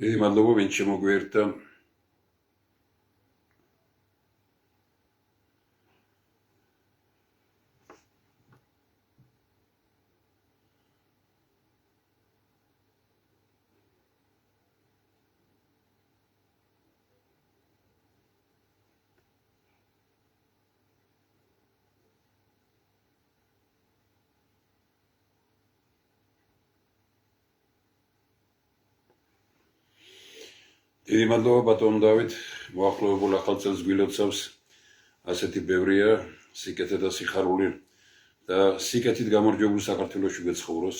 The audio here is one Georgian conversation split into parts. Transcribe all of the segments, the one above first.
დიდი მადლობა, ვინც შემოგვიერთდა. დიდი მადლობა ბატონ დავით, მოახლოებულ ახალ წელს გვილოცავს. ასეთი ბევრია სიკეთე და სიხარული და სიკეთით გამარჯვებულ საქართველოში გეცხოვროს.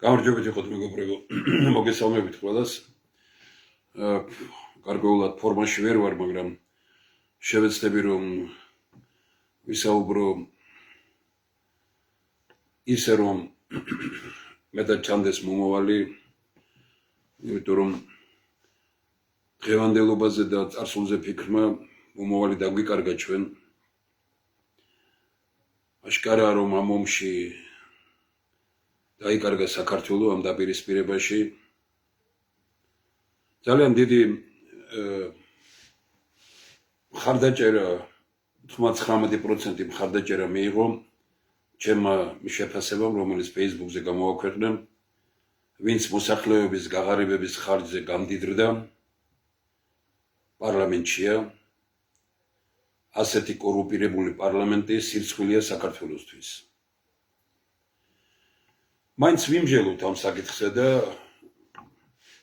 გამარჯვებით იყოთ მეგობრებო, მოგესალმებით ყველას. გარკვეულად ფორმაში ვერ ვარ, მაგრამ შევეცდები რომ ვისაუბრო ისე რომ მეტად ჩანდეს მომავალი, იმიტომ რომ დღევანდელობაზე და წარსულზე ფიქრმა მომავალი დაგვიკარგა ჩვენ. აშკარაა რომ ამ ომში დაიკარგა საქართველო ამ დაპირისპირებაში. ძალიან დიდი მხარდაჭერა 99% მხარდაჭერა მიიღო ჩემმა შეფასებამ, რომელიც Facebook-ზე გამოვაქვეყნე, ვინც მოსახლეობის გაღარიბების ხარჯზე გამდიდრდა პარლამენტშია. ასეთი კორუმპირებული პარლამენტი სირცხვილია საქართველოსთვის. მაინც ვიმჟელოთ ამ საკითხზე და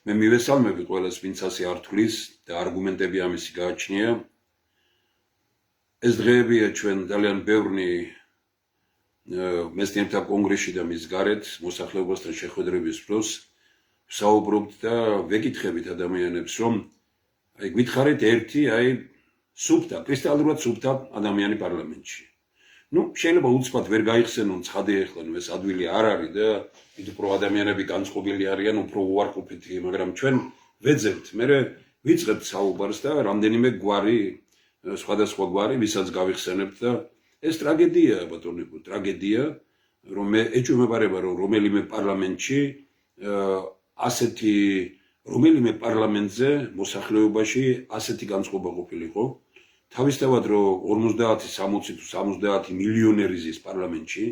მე მივესალმები ყველას, ვინც ასე არ თვლის და არგუმენტები ამისი გააჩნია. ეს დღეებია ჩვენ ძალიან ბევრი მეცნიერთა კონგრესში და მის გარეთ მოსახლეობასთან შეხვედრების დროს ვსაუბრობთ და ვეკითხებით ადამიანებს, რომ გითხარით ერთი სუფთა, კრისტალურად სუფთა ადამიანი პარლამენტში. შეიძლება უცბად ვერ გაიხსენონ, ცხადია ეხლა ეს ადვილი არ არის და უფრო ადამიანები განწყობილი არიან, უფრო უარყოფითი, მაგრამ ჩვენ ვეძებთ, მე ვიწყებთ საუბარს და რამდენიმე გვარი, სხვადასხვა გვარი, ვისაც გავიხსენებთ და ეს ტრაგედიაა ბატონებო, ტრაგედია, რომ მე ეჭვმეპარება, რომ რომელიმე პარლამენტში რომელიმე პარლამენტზე მოსახლეობაში ასეთი განწყობა ყოფილიყო. თავისთავად რომ 50-60 თუ 70 მილიონერი ზის პარლამენტში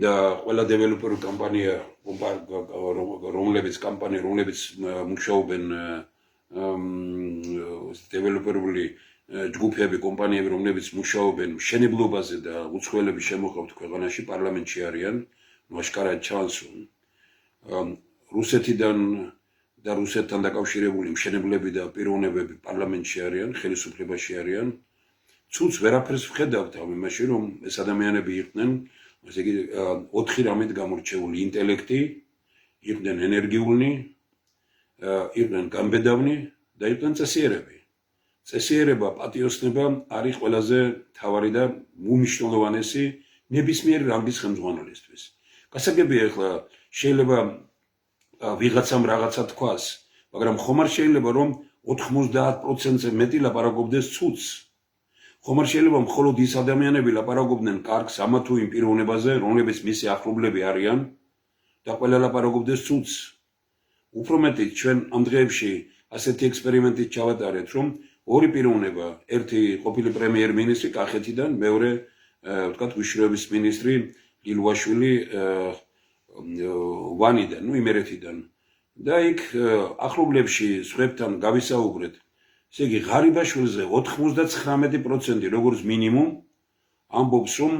და ყველა დეველოპერი კომპანია, რომლებიც მუშაობენ დეველოპერული ჯგუფები, კომპანიები, რომლებიც მუშაობენ მშენებლობაზე და უცხოელები შემოყავთ ქვეყანაში, პარლამენტში არიან. აშკარად ჩანს, რომ რუსეთიდან და რუსეთთან დაკავშირებული მშენებლები და პიროვნებები პარლამენტში არიან, ხელისუფლებაში არიან. ცუც ვერაფერს ვხედავთ ამ იმაში, რომ ეს ადამიანები იყვნენ, ესე იგი 4 რამით გამორჩეული: ინტელექტი, იყვნენ ენერგიულნი, იყვნენ გამბედავნი და იყვნენ წესიერები. წესიერება, პატიოსნება არის ყველაზე მთავარი და უმნიშვნელოვანესი ნებისმიერი რანგის ხელმძღვანელისთვის. გასაგებია ახლა შეიძლება ვიღაცამ რაღაცა თქვას, მაგრამ ხომ არ შეიძლება რომ 90%-ზე მეტი ლაპარაკობდეს ცუცს. ხომ არ შეიძლება მხოლოდ ის ადამიანები ლაპარაკობდნენ კარგს ამა თუ იმ პიროვნებაზე, რომლებიც მისი ახლობლები არიან და ყველა ლაპარაკობდეს ცუცს. უფრო მეტი ჩვენ ამ დღეებში ასეთი ექსპერიმენტით ჩავატარეთ, რომ ორი პიროვნება, ერთი ყოფილი პრემიერ-მინისტრი კახეთიდან, მეორე ვთქვათ უშიშროების მინისტრი ლილუაშვილი ვანიდან, იმერეთიდან და იქ ახლობლებში სხვებთან გავისაუბრეთ. ესე იგი ღარიბაშვილზე 99% როგორც მინიმუმ ამბობს, რომ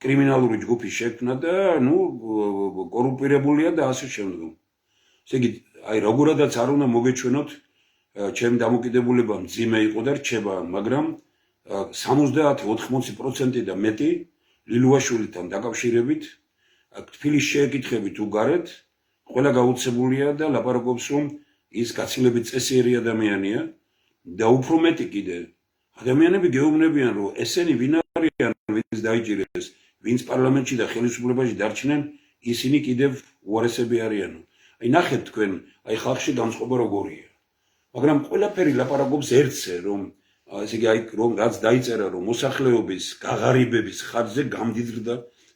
კრიმინალური ჯგუფი შექმნა და კორუმპირებულია და ასე შემდეგ. ესე იგი როგორადაც არ უნდა მოგეჩვენოთ, ჩემი დამოკიდებულება მძიმე იყო და რჩება, მაგრამ 70-80% და მეტი ლილუაშვილთან დაკავშირებით თბილისში შეეკითხებით უგარეთ, ყველა გაუცებულია და ლაპარაკობს რომ ის გაცილებით წესიერი ადამიანია და უფრო მეტი კიდე ადამიანები გეუბნებიან რომ ესენი ვინ არიან ვინც დაიჭირეს ვინც პარლამენტში და ხელისუფლებაში დარჩნენ ისინი კიდევ უარესები არიანო აი ნახეთ თქვენ აი ხალხში განწყობა როგორია მაგრამ ყველაფერი ლაპარაკობს ერთზე რომ ესე იგი აი რომ რაც დაიწერა რომ მოსახლეობის გაღარიბების ხარჯზე გამდიდრდა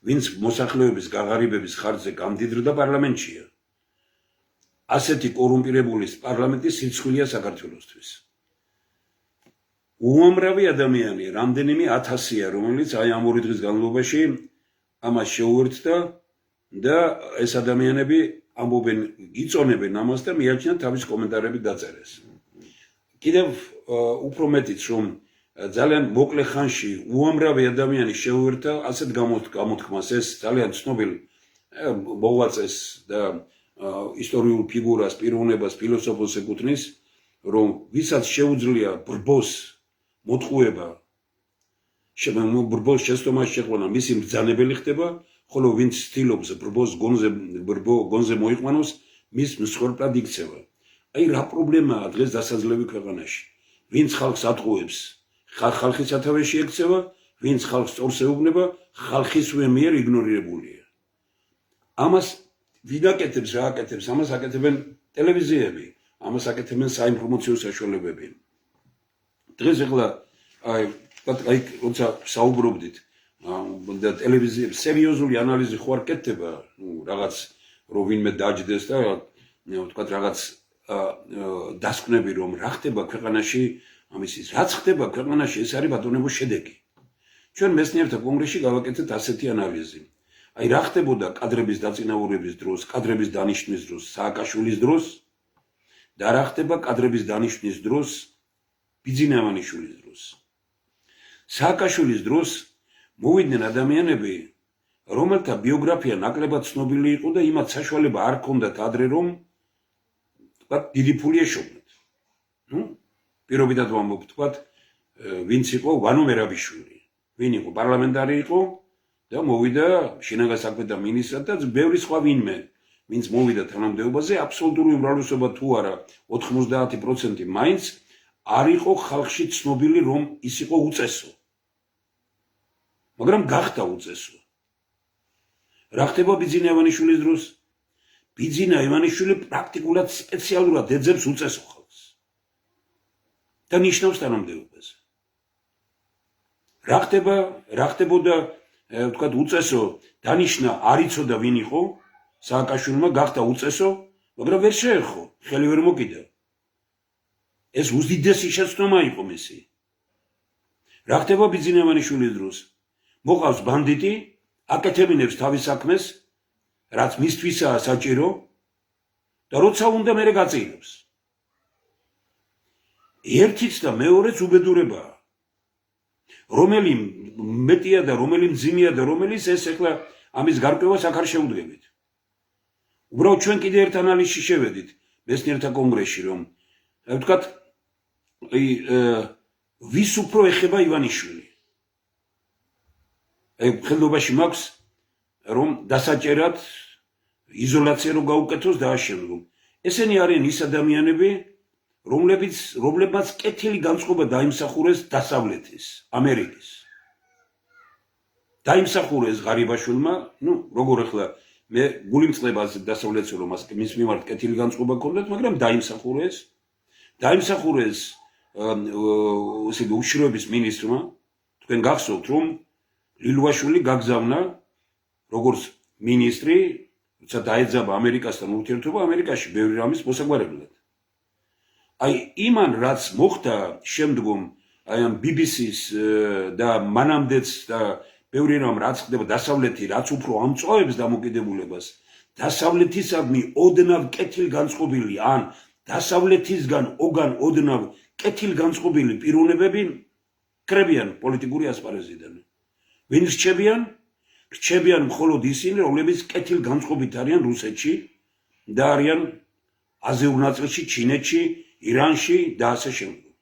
ვინც მოსახლეობის გაღარიბების ხარჯზე გამდიდრდა პარლამენტშია ასეთი კორუმპირებული პარლამენტი სიცხვილეა საქართველოსთვის უამრავი ადამიანი რამდენიმე ათასია რომელიც აი ამ ორი დღის განმავლობაში ამას შეუერთდა და ეს ადამიანები ამბობენ იწონებენ ამას და მიაჩნიათ თავის კომენტარები დაწერეს კიდევ უფრო მეტიც რომ ძალიან მოკლე ხანში უამრავი ადამიანი შეუერთდა ასეთ გამოთქმას ეს ძალიან ცნობილ მოღვაწეს და ისტორიულ ფიგურას პიროვნებას ფილოსოფოს ეკუთვნის რომ ვისაც შეუძლია ბრბოს მოტყუება ბრბოს შეცდომაში შეყვანა მისი მბრძანებელი ხდება ხოლო ვინც ცდილობს ბრბოს გონზე მოიყვანოს მის მსხვერპლად იქცევა აი რა პრობლემაა დღეს დასაძლევი ქვეყანაში ვინც ხალხს ატყუებს ხალხის სათავეში ექცევა ვინც ხალხს სწორს ეუბნება ხალხისვე მიერ იგნორირებულია ამას ვინ აკეთებს რა აკეთებს ამას აკეთებენ ტელევიზიები ამას აკეთებენ საინფორმაციო საშუალებები დღეს ახლა აი როცა საუბრობდით და ტელევიზიები სერიოზული ანალიზი ხო არ კეთდება რაღაც რომ ვინმე დაჯდეს და ვთქვათ რაღაც დასკვნები რომ რა ხდება ქვეყანაში ამის რაც ხდება ქვეყანაში ეს არის ბატონებო შედეგი ჩვენ მეცნიერთა კონგრესში გავაკეთეთ ასეთი ანალიზი აი რა ხდებოდა კადრების დაწინაურების დროს კადრების დანიშვნის დროს სააკაშვილის დროს და რა ხდება კადრების დანიშვნის დროს ბიძინავანიშვილის დროს სააკაშვილის დროს მოვიდნენ ადამიანები რომელთა ბიოგრაფია ნაკლებად ცნობილი იყო და იმათ საშუალება არ ჰქონდათ ადრე რომ თქვათ დიდი ფული ეშობნათ პირობითად ვამბობ თქვათ ვინც იყო ვანო მერაბიშვილი ვინ იყო პარლამენტარი იყო და მოვიდა შინაგან საქმეთა მინისტრად და ბევრი სხვა ვინმე ვინც მოვიდა თანამდებობაზე აბსოლუტური უმრავლესობა თუ არა 90% მაინც არ იყო ხალხში ცნობილი რომ ის იყო უწესო მაგრამ გახდა უწესო რა ხდება ბიძინა ივანიშვილის დროს ბიძინა ივანიშვილი პრაქტიკულად სპეციალურად ეძებს უწესო ხალხს და ნიშნავს თანამდებობაზე რა ხდებოდა ვთქვათ უწესო დანიშნა არ იცოდა ვინ იყო სააკაშვილმა გახდა უწესო მაგრამ ვერ შეერხო ხელი ვერ მოკიდა ეს უდიდესი შეცდომა იყო მისი რა ხდება ბიძინა ივანიშვილის დროს მოყავს ბანდიტი აკეთებინებს თავის საქმეს რაც მისთვისაა საჭირო და როცა უნდა მერე გაწეილებს ერთიც და მეორეც უბედურებაა რომელი მეტია და რომელი მძიმეა და რომელიც ეს ახლა ამის გარკვევას აქ არ შეუდგებით უბრალოდ ჩვენ კიდე ერთ ანალიზში შევედით მეცნიერთა კონგრესში რომ ვთქვათ ვის უფრო ეხება ივანიშვილი ხელობაში მაქვს რომ დასაჭერად იზოლაცია რო გაუკეთოს და ამავდროულად ესენი არიან ის ადამიანები რომლებმაც კეთილი განწყობა დაიმსახურეს დასავლეთის ამერიკის დაიმსახურეს ღარიბაშვილმა როგორ ახლა მე გულიმწყდება დასავლეთში რომ მის მიმართ კეთილი განწყობა ჰქონდათ მაგრამ დაიმსახურეს ისე უშიშროების მინისტრმა თქვენ გახსოვთ რომ ლილვაშვილი გაგზავნა როგორც მინისტრი როცა დაეძაბა ამერიკასთან ურთიერთობა ამერიკაში ბევრი რამის მოსაგვარებლად აი იმან რაც მოხდა შემდგომ აი ამ BBC-ს და მანამდეც და ბევრი რამ რაც ხდება დასავლეთი რაც უფრო ამწოვებს დამოკიდებულებას დასავლეთისადმი ოდნავ კეთილ განწყობილი ან დასავლეთისგან ოდნავ კეთილ განწყობილი პიროვნებები კრებიან პოლიტიკური ასპარეზიდან ვინ რჩებიან მხოლოდ ისინი რომლებიც კეთილ განწყობით არიან რუსეთში და არიან აზიურ ნაწილში ჩინეთში ირანში და ასე შემდეგ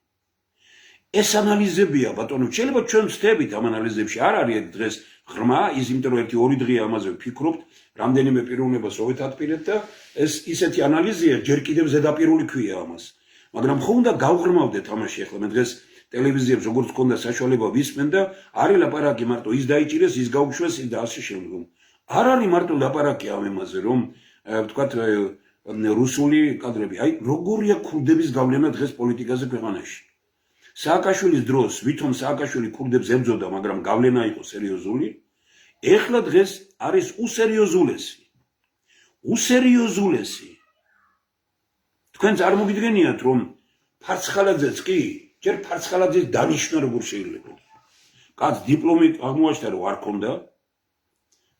ეს ანალიზებია ბატონო შეიძლება ჩვენ ვცდებით ამ ანალიზებში არ არის დღეს ღრმა, ის იმიტომ რომ 1-2 დღეა ამაზე ვფიქრობთ, რამდენიმე პიროვნებას ვეთათბირეთ და ეს ისეთი ანალიზია ჯერ კიდევ ზედაპირული ქვია ამას. მაგრამ ხომ უნდა გავღრმავდეთ ამაში ახლა მე დღეს ტელევიზიებს როგორც გქონდა საშუალება ვისმენ და არის ლაპარაკი მარტო ის დაიჭირეს, ის გაუშვეს და ასე შემდგომ. არ არის მარტო ლაპარაკი ამ ემაზე, რომ ვთქვათ რუსული კადრები, აი როგორია ქურდების გავლენა დღეს პოლიტიკაზე ქვეყანაში. სააკაშვილის დროს ვითომ სააკაშვილი ქურდებს ებრძოდა, მაგრამ გავლენა იყო სერიოზული. ეხლა დღეს არის უსერიოზულესი. უსერიოზულესი. თქვენ წარმოგიდგენიათ, რომ ფარცხალაძეც კი, ჯერ ფარცხალაძის დანიშნა როგორ შეიძლება. კაც დიპლომი აღმოაჩნდა, რომ არ ქონდა.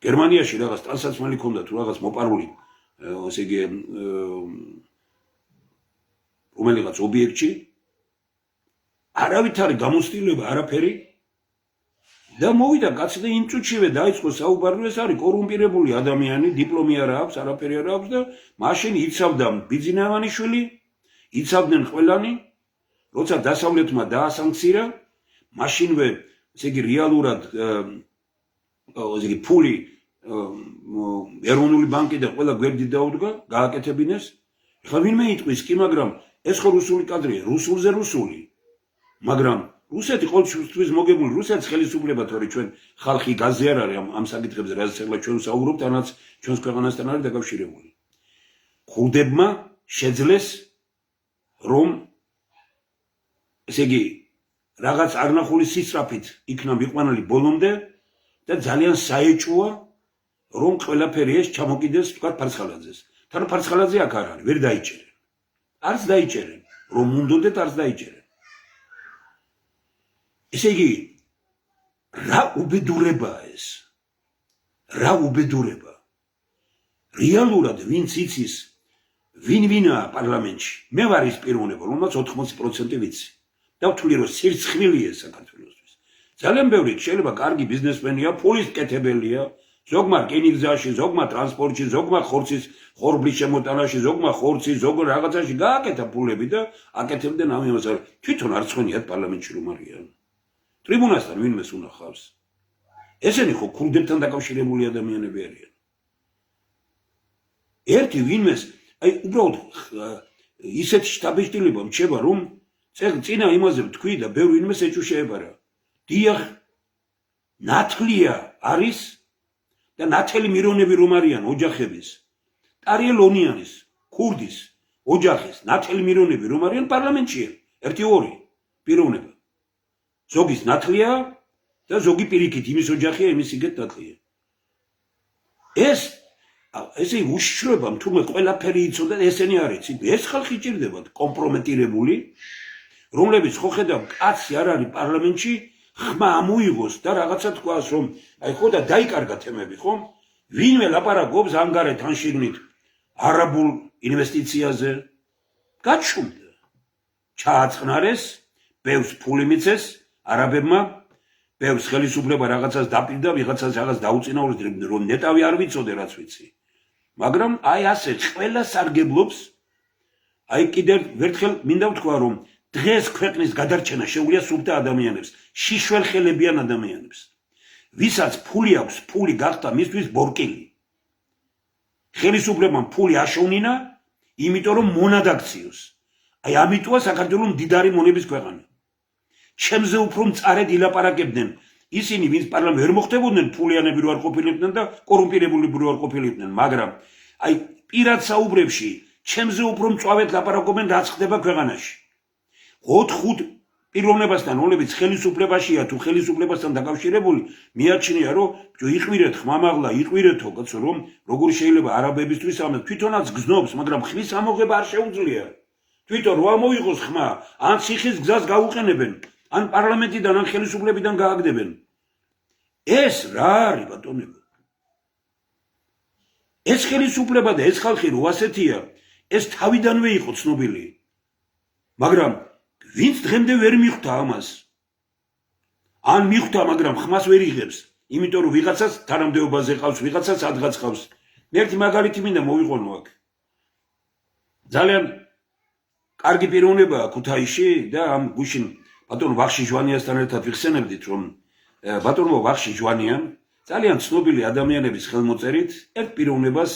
გერმანიაში რაღაც ტანსაცმელი ქონდა თუ რაღაც მოპარული, ესე იგი რომელიღაც ობიექტში არავით არის გამოცდილება, არაფერი და მოვიდა კაცი და იმ წუთშივე დაიწყო საუბარი, ეს არის კორუმპირებული ადამიანი, დიპლომი არ აქვს, არაფერი არ აქვს და მაშინ იცავდა ბიძინავანიშვილი, იცავდნენ ყველანი, როცა დასავლეთმა დაასანქცირა, მაშინვე, ესე იგი რეალურად ესე იგი ფული ეროვნული ბანკი და ყველა გვერდი დაუდგა, გააკეთებინეს. ხა ვინმე იტყვის კი, მაგრამ ეს ხო რუსული კადრია, რუსულზე რუსული. მაგრამ რუსეთი ყოველთვის მოგებული, რუსეთის ხელისუფლება თორე ჩვენ ხალხი გაზი არ არის ამ საკითხებზე, რაც ახლა ჩვენ ვსაუბრობთ, ანაც ჩვენს ქვეყანასთან არის დაკავშირებული. ქურდებმა შეძლეს რომ ესე იგი რაღაც არნახული სისწრაფით იქნა მიყვანილი ბოლომდე და ძალიან საეჭვოა რომ ყველაფერი ეს ჩამოკიდეს თქვა ფარცხალაძეს. თან ფარცხალაძე აქ არ არის, ვერ დაიჭერენ. არც დაიჭერენ, რომ უნდოდეთ არც დაიჭერენ. ესე იგი რა უბედურებაა ეს? რა უბედურება? რეალურად ვინც იცის ვინ-ვინაა პარლამენტში? მე ვარ ის პიროვნება, რომელსაც 80% ვიცი. და ვთვლი რომ სირცხვილია საქართველოსთვის. ძალიან ბევრი შეიძლება კარგი ბიზნესმენია, ფულის კეთებელია, ზოგმა რკინიგზაში, ზოგმა ტრანსპორტში, ზოგმა ხორცის ხორბლის შემოტანაში, ზოგმა ხორცი, ზოგ რაღაცაში გააკეთა ფულები და აკეთებდნენ ამ იმას. თვითონ არ ცხენიათ პარლამენტში რომ არიან. ტრიბუნასთან ვინმეს უნახავს. ესენი ხო ქურდებთან დაკავშირებული ადამიანები არიან. ერთი ვინმეს, აი უბრალოდ ისეთი შტაბეშტილება მრჩება, რომ წინა იმაზე ვთქვი და ბევრი ვინმეს ეჭვი შეებარა. დიახ, ნათლია არის და ნათელი მირონები რომ არიან ოჯახების, ტარიელ ონიანის, ქურდის, ოჯახის, ნათელი მირონები რომ არიან პარლამენტშია. 1-2 პიროვნება. ზოგის ნათლია და ზოგი პირიქით იმის ოჯახია, იმის იგეთ ნათლია. ესე უშიშროება თუმცა ყველაფერი იცოდა და ესენი არ იცით. ეს ხალხი ჭირდებათ კომპრომეტირებული, რომლებიც ხო ხედავ კაცი არ არის პარლამენტში, ხმა ამოიღოს და რაღაცა თქვას, რომ აი ხო და დაიკარგა თემები, ხო? ვინმე ლაპარაკობს ანგარეთ ან შიგნით არაბულ ინვესტიციაზე, გაჩუმდა. ჩააწყნარეს, ბევრს ფული მიცეს არაბებმა, ბევრს ხელისუფლება რაღაცას დაპირდა, ვიღაცას რაღაც დაუწინაურეს, რომ ნეტავი არ ვიცოდე რაც ვიცი. მაგრამ აი ასე ყველა სარგებლობს. აი კიდევ ერთხელ მინდა ვთქვა, რომ დღეს ქვეყნის გადარჩენა შეუძლია სუფთა ადამიანებს, შიშველხელებიან ადამიანებს. ვისაც ფული აქვს, ფული გახდა მისთვის ბორკილი. ხელისუფლებამ ფული აშოვნინა, იმიტომ რომ მონად აქციოს. აი ამიტოა საქართველოს მდიდარი მონების ქვეყანა. ჩემზე უფრო მწარედ ილაპარაკებდნენ ისინი, ვინც პარლამენტში ვერ მოხდებოდნენ, ფულიანები რო არ ყოფილიყვნენ და კორუმპირებულები რო არ ყოფილიყვნენ, მაგრამ აი პირად საუბრებში ჩემზე უფრო მწვავედ ლაპარაკობენ, რაც ხდება ქვეყანაში. 4-5 პიროვნებასთან, რომლებიც ხელისუფლებაშია თუ ხელისუფლებასთან დაკავშირებული, მიაჩნია, რომ იყვირეთ ხმამაღლა, იყვირეთო, კაცო, რომ როგორ შეიძლება არაბებისთვის ამას თვითონაც გზნობს, მაგრამ ხმის ამოღება არ შეუძლია. თვითონ რო ამოიღოს ხმა, ან ციხის გზას გაუყენებენ, ან პარლამენტიდან, ან ხელისუფლებიდან გააგდებენ. ეს რა არის, ბატონებო? ეს ხელისუფლება და ეს ხალხი რო ასეთია, ეს თავიდანვე იყო ცნობილი. მაგრამ ვინც დღემდე ვერ მიხვდა ამას? ან მიხვდა, მაგრამ ხმას ვერ იღებს, იმიტომ რომ ვიღაცას თანამდებობაზე ყავს, ვიღაცას ადგაც ყავს. მე ერთი მაგალითი მინდა მოვიყვანო აქ. ძალიან კარგი პიროვნებაა ქუთაისში და ამ გუშინ ბატონო ვახში ჟვანიასთან ერთად ვიხსენებდით, რომ ბატონო ვახში ჟვანია ძალიან ცნობილი ადამიანების ხელმოწერით ერთ პიროვნებას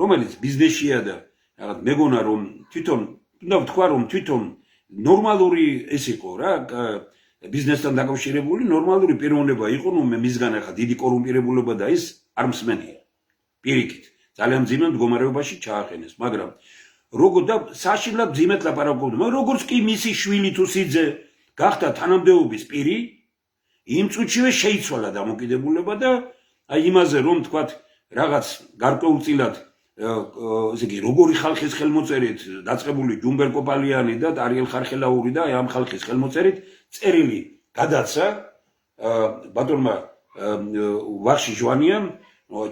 რომელიც ბიზნესშია და რაღაც მეგონა რომ თვითონ უნდა ვთქვა რომ თვითონ ნორმალური ეს იყო რა ბიზნესთან დაკავშირებული ნორმალური პიროვნება იყო რომ მე მისგან ახლა დიდი კორუმპირებულობა და ის არ მსმენია პირიქით ძალიან მძიმე მდგომარეობაში ჩააყენეს მაგრამ როგორ და საშინლად მძიმედ ლაპარაკობდა მაგრამ როგორც კი მისი შვილი თუ სიძე გახდა თანამდებობის პირი იმ წუთშივე შეიცვალა დამოკიდებულება და აი იმაზე რომ თქვათ რაღაც გარკვეულწილად ესე იგი როგორი ხალხის ხელმოწერით დაწყებული ჯუმბერ კოპალიანი და დარიელ ხარხელაური და ამ ხალხის ხელმოწერით წერილი გადაცა ბატონმა ვახში ჟვანიამ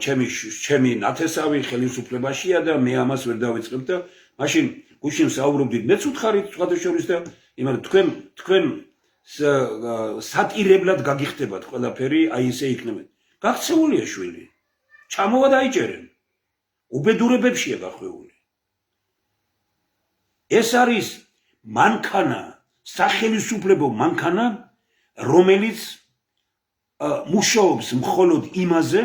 ჩემი ნათესავი ხელისუფლებაშია და მე ამას ვერ დავიწყებ და მაშინ გუშინ საუბრობდით მეც უთხარით სხვადასხვა და იმან თქვენ სატირებლად გაგიხდებათ ყველაფერი აი ესე იქნება გაქცეულია შვილი ჩამოვა დაიჭერენ უბედურებებშია გახვეული ეს არის მანქანა სახელისუფლებო მანქანა რომელიც მუშაობს მხოლოდ იმაზე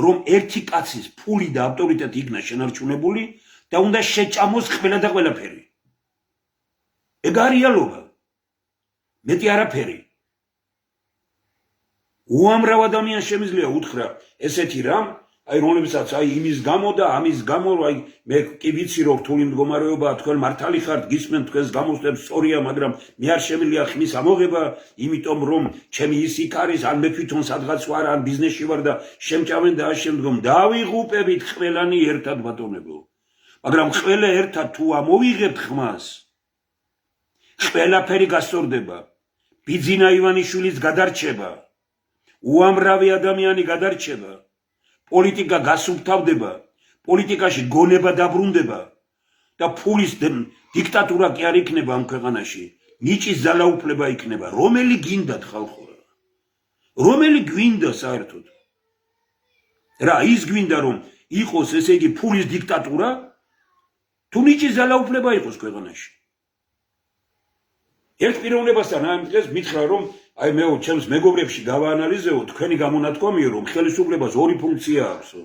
რომ ერთი კაცის ფული და ავტორიტეტი იქნა შენარჩუნებული და უნდა შეჭამოს ყველა და ყველაფერი ეგ არის რეალობა მეტი არაფერი უამრავ ადამიანს შემიძლია უთხრა ესეთი რამ აი რომლებსაც აი იმის გამო და ამის გამო აი მე კი ვიცი რომ რთული მდგომარეობაა თქვენ მართალი ხართ გისმენთ თქვენს გამოსვლებს სწორია მაგრამ მე არ შემიძლია ხმის ამოღება იმიტომ რომ ჩემი ის იქ არის ან მე თვითონ სადღაც ვარ ან ბიზნესში ვარ და შემჭამენ და ამ შემდგომ დავიღუპებით ყველანი ერთად ბატონებო მაგრამ ყველა ერთად თუ ამოვიღებთ ხმას ყველაფერი გასწორდება ბიძინა ივანიშვილის გადარჩება უამრავი ადამიანი გადარჩება პოლიტიკა გასუფთავდება პოლიტიკაში გონება დაბრუნდება და ფულის დიქტატურა კი არ იქნება ამ ქვეყანაში ნიჭის ძალაუფლება იქნება რომელი გინდათ ხალხო რომელი გვინდა საერთოდ რა ის გვინდა რომ იყოს ესე იგი ფულის დიქტატურა თუ ნიჭის ძალაუფლება იყოს ქვეყანაში ერთ პიროვნებასთან ამ დღეს მითხრა რომ აი მე ჩემს მეგობრებში გავაანალიზეო თქვენი გამონათქვამია რომ ხელისუფლებას ორი ფუნქცია აქვსო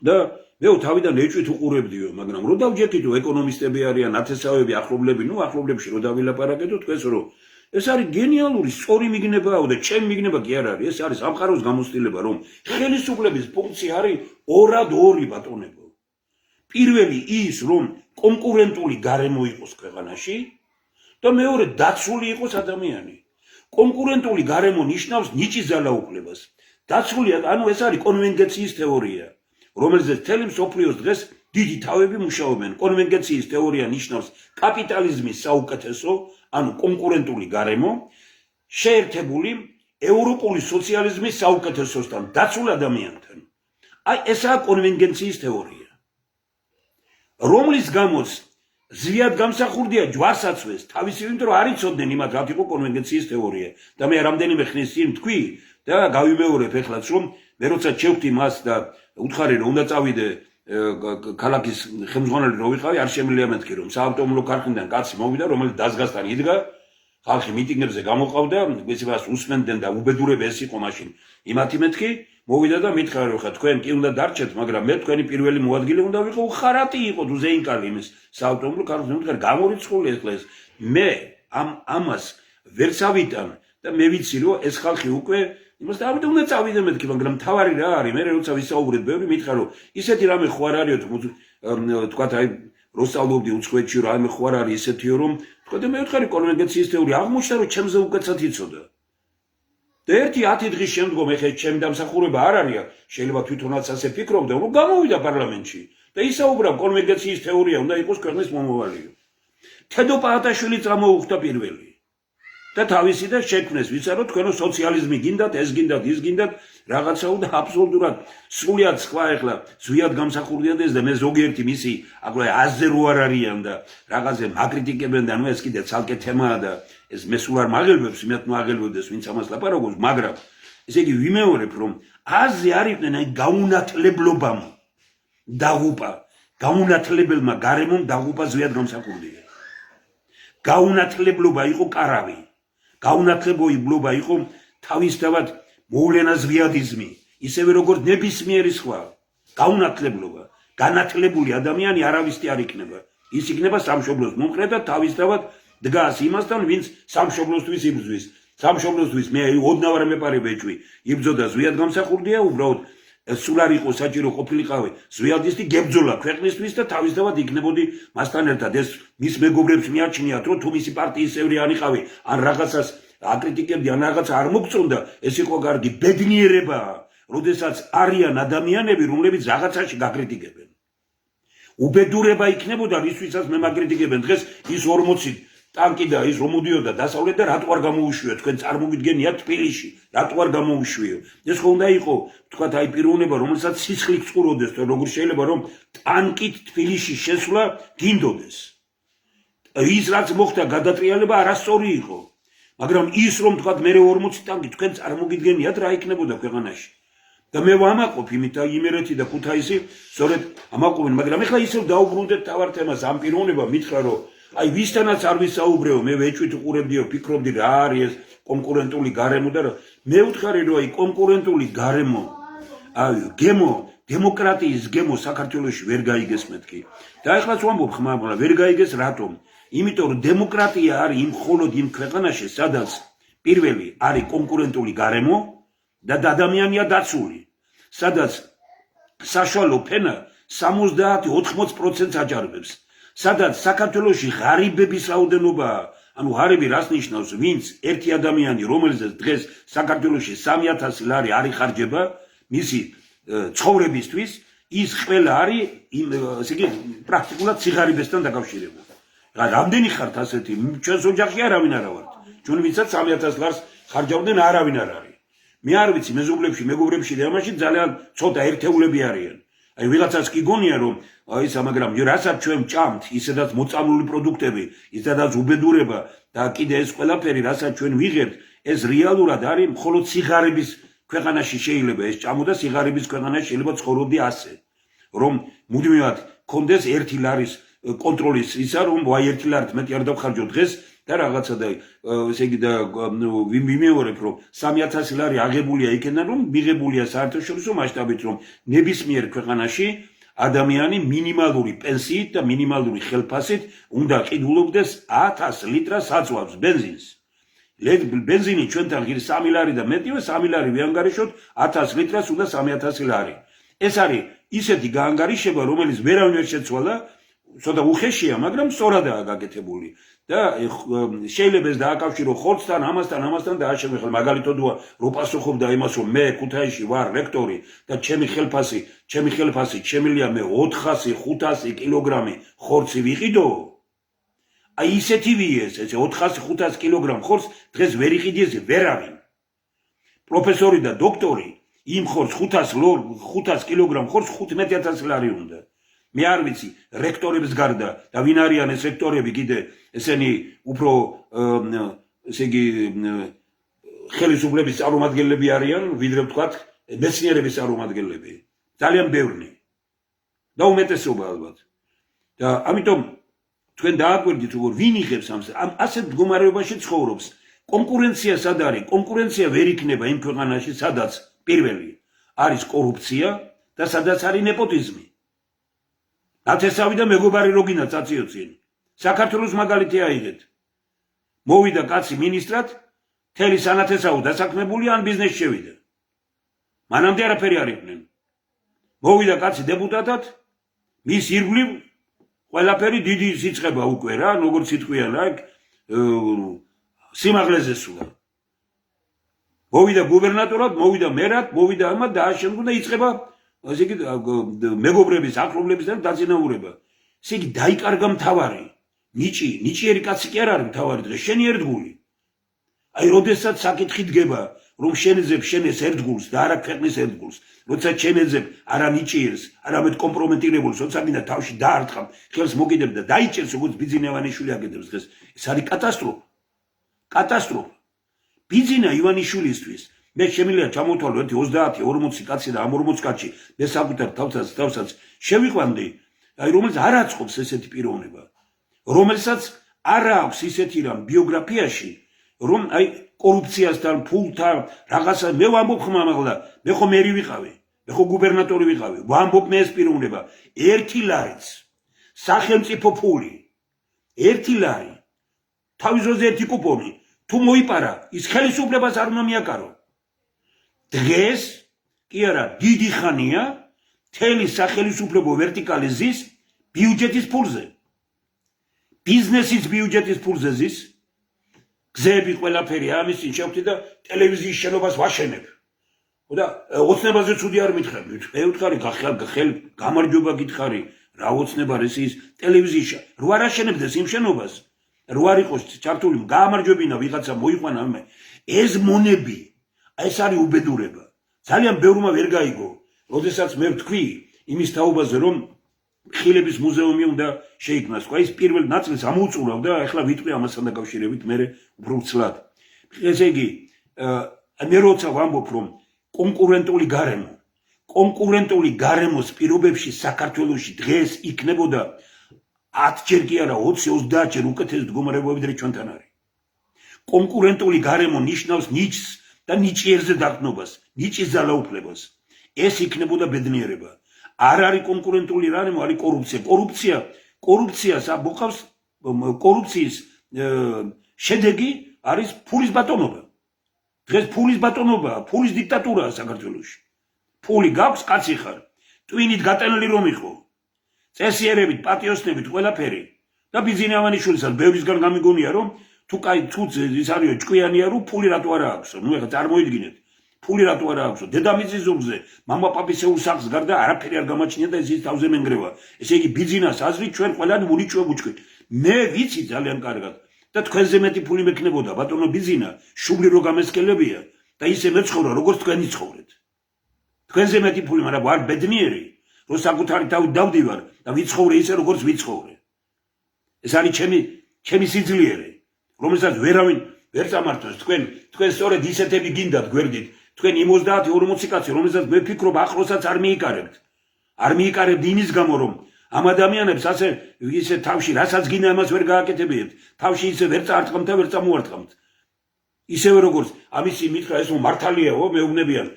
და მე თავიდან ეჭვით უყურებდიო მაგრამ რო დავჯექიდო ეკონომისტები არიან ათესავები ახლობლები ნუ ახლობლებში რო დავილაპარაკეთო თქვენს რომ ეს არის გენიალური სწორი მიგნებაა და ჩემი მიგნება კი არ არის ეს არის სამყაროს გამოცდილება რომ ხელისუფლების ფუნქცია არის ორად ორი ბატონებო პირველი ის რომ კონკურენტული გარემო იყოს ქვეყანაში და მეორე დაცული იყოს ადამიანი. კონკურენტული გარემო ნიშნავს ნიჭის ძალაუფლებას. დაცული ანუ ეს არის კონვენციის თეორია, რომელზეც მთელი მსოფლიოს დღეს დიდი თავები მუშაობენ. კონვენციის თეორია ნიშნავს კაპიტალიზმის საუკეთესო, ანუ კონკურენტული გარემო, შეერთებული ევროპული სოციალიზმის საუკეთესოსთან, დაცულ ადამიანთან. აი ესაა კონვენციის თეორია. რომლის გამოც ზიად გამსახურდია ჯვარსაცვეს თავისი იმიტომ რომ არ იცოდნენ იმათ რა იყო კონვენციის თეორია და მე რამდენიმე ხნის წინ თქვი და გავიმეორებ ეხლაც რომ მე როცა შევხვდი მას და უთხარი რომ უნდა წავიდე ქალაქის ხელმძღვანელი რო ვიყავი არ შემიძლია მეთქი რომ საავტომობილო ქარხნიდან კაცი მოვიდა რომელიც დაზგასთან იდგა ხალხი მიტინგებზე გამოყავდა მისივას უსმენდნენ და უბედურება ეს იყო მაშინ იმათი მეთქი მოვიდა და მითხრა რომ ხა თქვენ კი უნდა დარჩეთ მაგრამ მე თქვენი პირველი მოადგილე უნდა ვიყო ხარატი იყო თუ ზეინკალი იმის საავტომობილო ქარხნიდან მითხრა გამორიცხული ეს მე ამას ვერ წავიტან და მე ვიცი რომ ეს ხალხი უკვე იმას და ამიტომ უნდა წავიდე მეთქი მაგრამ თავარი რა არის მე როცა ვისაუბრეთ ბევრი მითხრა რომ ისეთი რამე ხო არ არისო თქვათ აი როსტალობდი უცხოეთში რომ რამე ხო არ არის ისეთიო რომ თქვა და მე ვთხარი კონვენციის თეორია აღმოჩნდა რომ ჩემზე უკეთესად იცოდა და ერთი 10 დღის შემდგომ ეხლა ჩემი დამსახურება არ არის შეიძლება თვითონაც ასე ფიქრობდა რომ გამოვიდა პარლამენტში და ისაუბრა კონვენციის თეორია უნდა იყოს ქვეყნის მომავალიო თედო პაატაშვილი წამოუხდა პირველი და თავისი და შექმნეს ვიცარო თქვენო სოციალიზმი გინდათ ეს გინდათ ის გინდათ რაღაცაო და აბსოლუტურად სრულიად სხვა ეხლა ზვიად გამსახურდიადეს და მე ზოგიერთი მისი აკლა აზზე რო არ არიან და რაღაცე მაკრიტიკებენ და ნუ ეს კიდე ცალკე თემაა და ეს მე სულ არ მაღელვებს იმათ მაღელვებდეს ვინც ამას ლაპარაკობს მაგრამ ესე იგი ვიმეორებ რომ აზზე არიყვნენ აი გაუნათლებლობამ დაღუპა გაუნათლებელმა გარემომ დაღუპა ზვიად გამსახურდია გაუნათლებლობა იყო კარავი გაუნათლებლობა იყო თავისთავად მოვლენა ზვიადიზმი, ისევე როგორც ნებისმიერი სხვა გაუნათლებლობა, განათლებული ადამიანი არავისტი არ იქნება. ის იქნება სამშობლოს მომხრე და თავისთავად დგას იმასთან, ვინც სამშობლოსთვის იბრძვის. სამშობლოსთვის მე ოდნავ არ მეპარე ბეჭვი, იბრძოდა ზვიად გამსახურდია, უბრალოდ სულ არ იყო საჭირო ყოფილიყავი ზვიადისტი გებძოლა ქვეყნისთვის და თავისთავად იქნებოდი მასთან ერთად. ეს მის მეგობრებს მიაჩნიათ, რომ თუ მისი პარტიის წევრი არ იყავი, ან რაღაცას აკრიტიკებდი, ან რაღაცა არ მოგწონდა, ეს იყო კარგი ბედნიერებაა, როდესაც არიან ადამიანები, რომლებიც რაღაცაში გაკრიტიკებენ. უბედურება იქნებოდა რისთვისაც მე მაგკრიტიკებენ. დღეს ის 40 ტანკი და ის რომ მოდიოდა დასავლეთ და რატო არ გამოუშვიო თქვენ წარმოგიდგენიათ თბილისში, რატო არ გამოუშვიო? ეს ხო უნდა იყო თქვათ აი პიროვნება, რომელსაც სისხლით წყუროდეს, თუ როგორ შეიძლება რომ ტანკით თბილისში შესვლა გინდოდეს. ის რაც მოხდა გადატრიალება არასწორი იყო, მაგრამ ის რომ თქვათ მე 40 ტანკი თქვენ წარმოგიდგენიათ რა იქნებოდა ქვეყანაში. და მე ვამაყობ იმით და იმერეთი და ქუთაისი სწორედ ამაყობენ, მაგრამ ეხლა ისევ დაუბრუნდეთ თავარ თემას ამ პიროვნება მითხრა რომ აი ვისთანაც არ ვისაუბრეო, მე ვეჭვით უყურებდიო, ფიქრობდი რა არის ეს კონკურენტული გარემო და მე ვთხარი რომ აი კონკურენტული გარემო, აი გემო, დემოკრატიის გემო საქართველოში ვერ გაიგეს მეთქი. და ეხლაც ვამბობ ხმამაღლა ვერ გაიგეს რატომ? იმიტომ რომ დემოკრატია არის მხოლოდ იმ ქვეყანაში, სადაც პირველი არის კონკურენტული გარემო და ადამიანია დაცული, სადაც საშუალო ფენა 70-80% აჯარებებს, სადაც საქართველოში ღარიბების რაოდენობაა, ანუ ღარიბი რას ნიშნავს, ვინც ერთი ადამიანი, რომელზეც დღეს საქართველოში 3000 ლარი არ იხარჯება მისი ცხოვრებისთვის, ის ყველა არის ესე იგი პრაქტიკულად სიღარიბესთან დაკავშირებული. რამდენი ხართ ასეთი? ჩვენს ოჯახში არავინ არ ვართ. ჩვენ ვინცაც 3000 ლარს ხარჯავდნენ არავინ არ არის. მე არ ვიცი მეზობლებში, მეგობრებში და ამაში ძალიან ცოტა ერთეულები არიან. აი ვიღაცას კი გონია რომ ისა, მაგრამ რასაც ჩვენ ჭამთ, ისედაც მოწამლული პროდუქტები, ისედაც უბედურება და კიდე ეს ყველაფერი, რასაც ჩვენ ვიღებთ, ეს რეალურად არის მხოლოდ სიღარიბის ქვეყანაში შეიძლება ეს ჭამო და სიღარიბის ქვეყანაში შეიძლება ცხოვრობდი ასე, რომ მუდმივად კონდეს 1 ლარის კონტროლის ისა, რომ ვაი 1 ლარით მეტი არ დავხარჯო დღეს და რაღაცა და ესე იგი და ვიმეორებ რომ 3000 ლარი აღებულია იქიდან რომ მიღებულია საერთაშორისო მასშტაბით რომ ნებისმიერ ქვეყანაში ადამიანი მინიმალური პენსიით და მინიმალური ხელფასით უნდა ყიდულობდეს 1000 ლიტრა საწვავს ბენზინს. ბენზინი ჩვენთან ღირს 3 ლარი და მეტივე 3 ლარი ვიანგარიშოთ 1000 litrას უნდა 3000 ლარი. ეს არის ისეთი გაანგარიშება, რომელიც ვერავინ ვერ შეცვალა, ცოტა უხეშია, მაგრამ სწორადაა გაკეთებული. და შეიძლება ეს დააკავშირო ხორცთან, ამასთან და ასე ხელ მაგალითად რო პასუხობდა იმას რომ მე ქუთაისში ვარ რექტორი და ჩემი ხელფასი შემილია მე 400-500 კილოგრამი ხორცი ვიყიდო. აი ისეთი ვიეს ეს 400-500 კილოგრამ ხორცს დღეს ვერ იყიდეს ვერავინ. პროფესორი და დოქტორი იმ ხორცს 500 კილოგრამ ხორცს 15000 ლარი უნდა. მე არ ვიცი რექტორების გარდა და ვინ არიან ეს რექტორები კიდე ესენი უფრო ესე იგი ხელისუფლების წარმომადგენლები არიან ვიდრე ვთქვათ მეცნიერების წარმომადგენლები ძალიან ბევრი და უმეტესობა ალბათ და ამიტომ თქვენ დააკვირდით როგორ ვინ იღებს ამ ასეთ მდგომარეობაში ცხოვრობს კონკურენცია სად არის კონკურენცია ვერ იქნება იმ ქვეყანაში სადაც პირველი არის კორუფცია და სადაც არის ნეპოტიზმი ათესავი და მეგობარი როგინა წაციოცინ. საქართველოს მაგალითი აიღეთ. მოვიდა კაცი მინისტრად, თელი სანათესაო დასაქმებული ან ბიზნესში შევიდა. მანამდე არაფერი არ იყვნენ. მოვიდა კაცი დეპუტატად, მის ირგვლივ ყველაფერი დიდი სიწყება უკვე რა, როგორც სიტყვიან რა, სიმაღლეზე სულა. მოვიდა გუბერნატორად, მოვიდა მერად, მოვიდა ამად და ამავდროულად და იწყება ასე იგი მეგობრების ახლობლებისგან დაწინაურება. ესე იგი დაიკარგა მთავარი. ნიჭიერი კაცი კი არ არის მთავარი დღეს, შენი ერთგული. აი, როდესაც საკითხი დგება, რომ შენეძებ შენეს ერთგულს და არა ქვეყნის ერთგულს, როცა შენეძებ არა ნიჭიერს, არამედ კომპრომეტირებულს, როცა მინდა თავში დაარტყამ, ხელს მოკიდებ და დაიჭერს, როგორც ბიძინა ივანიშვილი აკეთებს დღეს. ეს არის კატასტროფა. კატასტროფა. ბიძინა ივანიშვილისთვის მე შემიძლია ჩამოთვალო 30-40 კაცი და ამ 40 კაცში მე საკუთარ თავსაც შევიყვანდი, აი რომელიც არ აწყობს ესეთი პიროვნება, რომელსაც არ აქვს ისეთი რამ ბიოგრაფიაში, რომ აი კორუფციასთან, ფულთან, რაღაცა მე ვამბობ ხმა მაღლა, მე ხო მერი ვიყავი, მე ხო გუბერნატორი ვიყავი, ვამბობ მე ეს პიროვნება, 1 ლარიც სახელმწიფო ფული, 1 ლარი, თავის ძროზე 1 კუპონი, თუ მოიპარა, ის ხელისუფლებას არ უნდა მიაკარო. დღეს კი არა, დიდი ხანია, მთელი სახელისუფლებო ვერტიკალი ზის ბიუჯეტის ფულზე. ბიზნესის ბიუჯეტის ფულზე ზის. გზები ყველაფერი ამის წინ შევხვდი და ტელევიზიის შენობას ვაშენებ. და ოცნებაზე ცუდი არ მითხები. მე ვთხარი ხელ გამარჯობა გითხარი, რა ოცნება ეს ის ტელევიზიაში რო არ აშენებდეს იმ შენობას, რო არ იყოს ჩართული გამარჯვებინა ვიღაცა მოიყვანა მე. ეს მონები, ეს არის უბედურება. ძალიან ბევრმა ვერ გაიგო. როდესაც მე ვთქვი იმის თაობაზე რომ ხილების მუზეუმი უნდა შეიქმნას. ეს პირველ ნაწილს ამოუწურავ და ახლა ვიტყვი ამასთან დაკავშირებით მე უფრო ცლად. ესე იგი, მე როცა ვამბობ რომ კონკურენტული გარემოს პირობებში საქართველოში დღეს იქნებოდა 10 ჯერ კი არა 20-30 ჯერ უკეთეს მდგომარეობები ვიდრე ჩვენთან არის. კონკურენტული გარემო ნიშნავს ნიჭს და ნიჭიერზე დაგნობას, ნიჭის ძალაუფლებას. ეს იქნებოდა ბედნიერება. არ არის კონკურენტული გარემო, არის კორუფცია. კორუფციას აბოყავს კორუფციის შედეგი არის ფულის ბატონობა. დღეს ფულის ბატონობა, ფულის დიქტატურაა საქართველოში. ფული გაქვს, კაცი ხარ. ტვინით გატანილი რომ იყო. წესიერებით, პატიოსნებით ყველაფერი და ბიძინა ავანიშვილისაც ბევრისგან გამიგონია რომ თუ ის არის ჭკვიანია რომ ფული რატო არა აქვს. ნუ ეხლა წარმოიდგინეთ. ფული რატო არა აქვს. დედამიწის ზურგზე მამა პაპისეულ სახლს გარდა არაფერი არ გამაჩნია და ის თავზე მენგრევა. ესე იგი ბიძინას აზრით ჩვენ ყველანი ვუნიჭვებ უჭკვით. მე ვიცი ძალიან კარგად და თქვენზე მეტი ფული მექნებოდა ბატონო ბიძინა, შუბლი რო გამესკელებია და ისე მეცხოვრა როგორც თქვენი ცხოვრეთ. თქვენზე მეტი ფული, მაგრამ ვარ ბედნიერი, რომ საკუთარი თავით დავდივარ და ვიცხოვრე ისე როგორც ვიცხოვრე. ეს არის ჩემი სიძლიერე, რომელსაც ვერავინ ვერ წამართავს. თქვენ სწორედ ისეთები გინდათ გვერდით. თქვენ 30-40 კაცი, რომელსაც მე ვფიქრობ ახლოსაც არ მიიკარებთ. არ მიიკარებთ იმის გამო, რომ ამ ადამიანებს ისე თავში რასაც გინდა ამას ვერ გააკეთებიებთ. თავში ისე ვერ წაარტყამთ და ვერ წამოარტყამთ. ისევე როგორც ამისი მითხრა ეს მართალიაო, მეუბნებიან.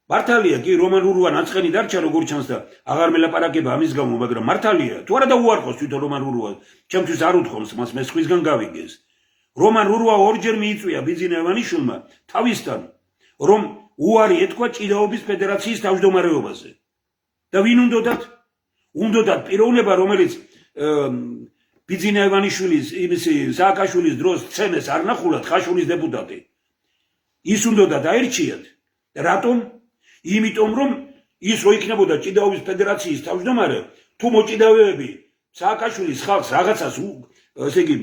მართალია კი რომან რურვა ნაწყენი დარჩა როგორ ჩანს და აღარ მელაპარაკება ამის გამო, მაგრამ მართალია. თუ არა დაუარყოს თვითონ რომან რურვა, ჩემთვის არ უთხოვს მას, მე სხვისგან გავიგეს. რომან რურვა ორჯერ მიიწვია ბიძინა ავანიშვილმა თავისთან, რომ უარი ეთქვა ჭიდაობის ფედერაციის თავმჯდომარეობაზე. და ვინ უნდათ პიროვნება, რომელიც ბიძინა ავანიშვილის სააკაშვილის დროს ცენეს არ ნახულათ ხაშურის დეპუტატი. ის უნდათ აერჩიათ. რატომ? იმიტომ რომ ის რო იქნებოდა ჭიდაობის ფედერაციის თავმჯდომარე, თუ მოჭიდავეები სააკაშვილის ხალხს რაღაცას ესე იგი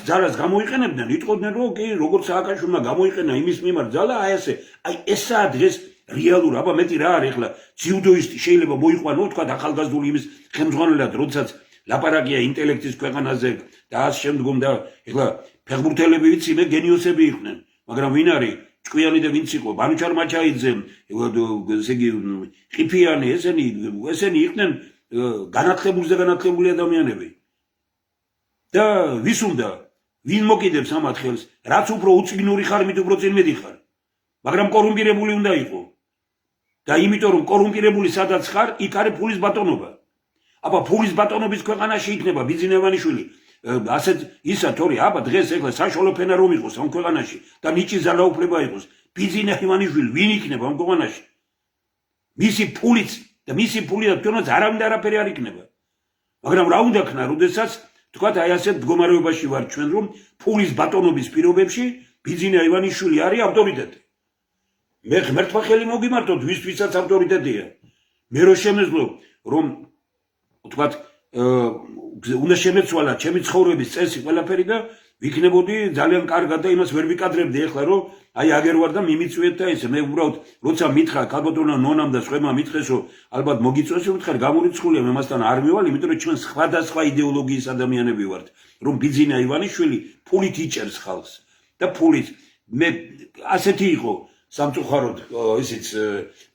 ძალას გამოიყენებდნენ, იტყოდნენ რომ კი როგორც სააკაშვილმა გამოიყენა იმის მიმართ ძალა, აი ესაა დღეს რეალური. აბა მეტი რა არის ახლა ძიუდოისტი შეიძლება მოიყვანო თქვა ახალგაზრდული იმის ხელმძღვანელად, როდესაც ლაპარაკია ინტელექტის ქვეყანაზე და ამ შემდგომ და ახლა ფეხბურთელები ვიცი მე გენიოსები იყვნენ, მაგრამ ვინ არის ჭკვიანი და ვინც იყო ბანუჩარ მაჩაიძე, ესე იგი ყიფიანი, ესენი იყვნენ განათლებული ადამიანები. და ვის უნდა ვინ მოკიდებს ამათ ხელს, რაც უფრო უწიგნური ხარ, მით უფრო წინ მედიხარ. მაგრამ კორუმპირებული უნდა იყო. და იმიტომ რომ კორუმპირებული სადაც ხარ, იქ არის ფულის ბატონობა. აბა ფულის ბატონობის ქვეყანაში იქნება ბიძინა ავანიშვილი. ასეთ ისა თორე აბა დღეს ეხლა საშუალო ფენა რომ იყოს ამ ქვეყანაში და ნიჭის ძალაუფლება იყოს, ბიძინა ავანიშვილი ვინ იქნება ამ ქვეყანაში? მისი ფული და თუნდაც არავინ არაფერი არ იქნება. მაგრამ რა უნდა ქნა, როდესაც თქვათ აი ასეთ მდგომარეობაში ვარ ჩვენ, რომ ფულის ბატონობის პირობებში ბიძინა ავანიშვილი არის ავტორიტეტი. მე ღმერთმა ხელი მოგიმართოთ, ვისთვისაც ავტორიტეტია. მე რო შემეძლო, რომ თქვათ უნდა შემეცვალა ჩემი ცხოვრების წესი ყველაფერი და ვიქნებოდი ძალიან კარგად და იმას ვერ ვიკადრებდი ახლა რომ აი აგერ ვარ და მიმიწვიეთ და ესე. მე უბრალოდ როცა მითხრა ქალბატონო ნონამ და სხვებმა მითხრეს რომ ალბათ მოგიწვეს, ვითხარ გამორიცხულია, მე მასთან არ მივალ, იმიტომ რომ ჩვენ სხვადასხვა იდეოლოგიის ადამიანები ვართ, რომ ბიძინა ავანიშვილი ფულით იჭერს ხალხს და ფულით მე ასეთი იყო სამწუხაროდ ისიც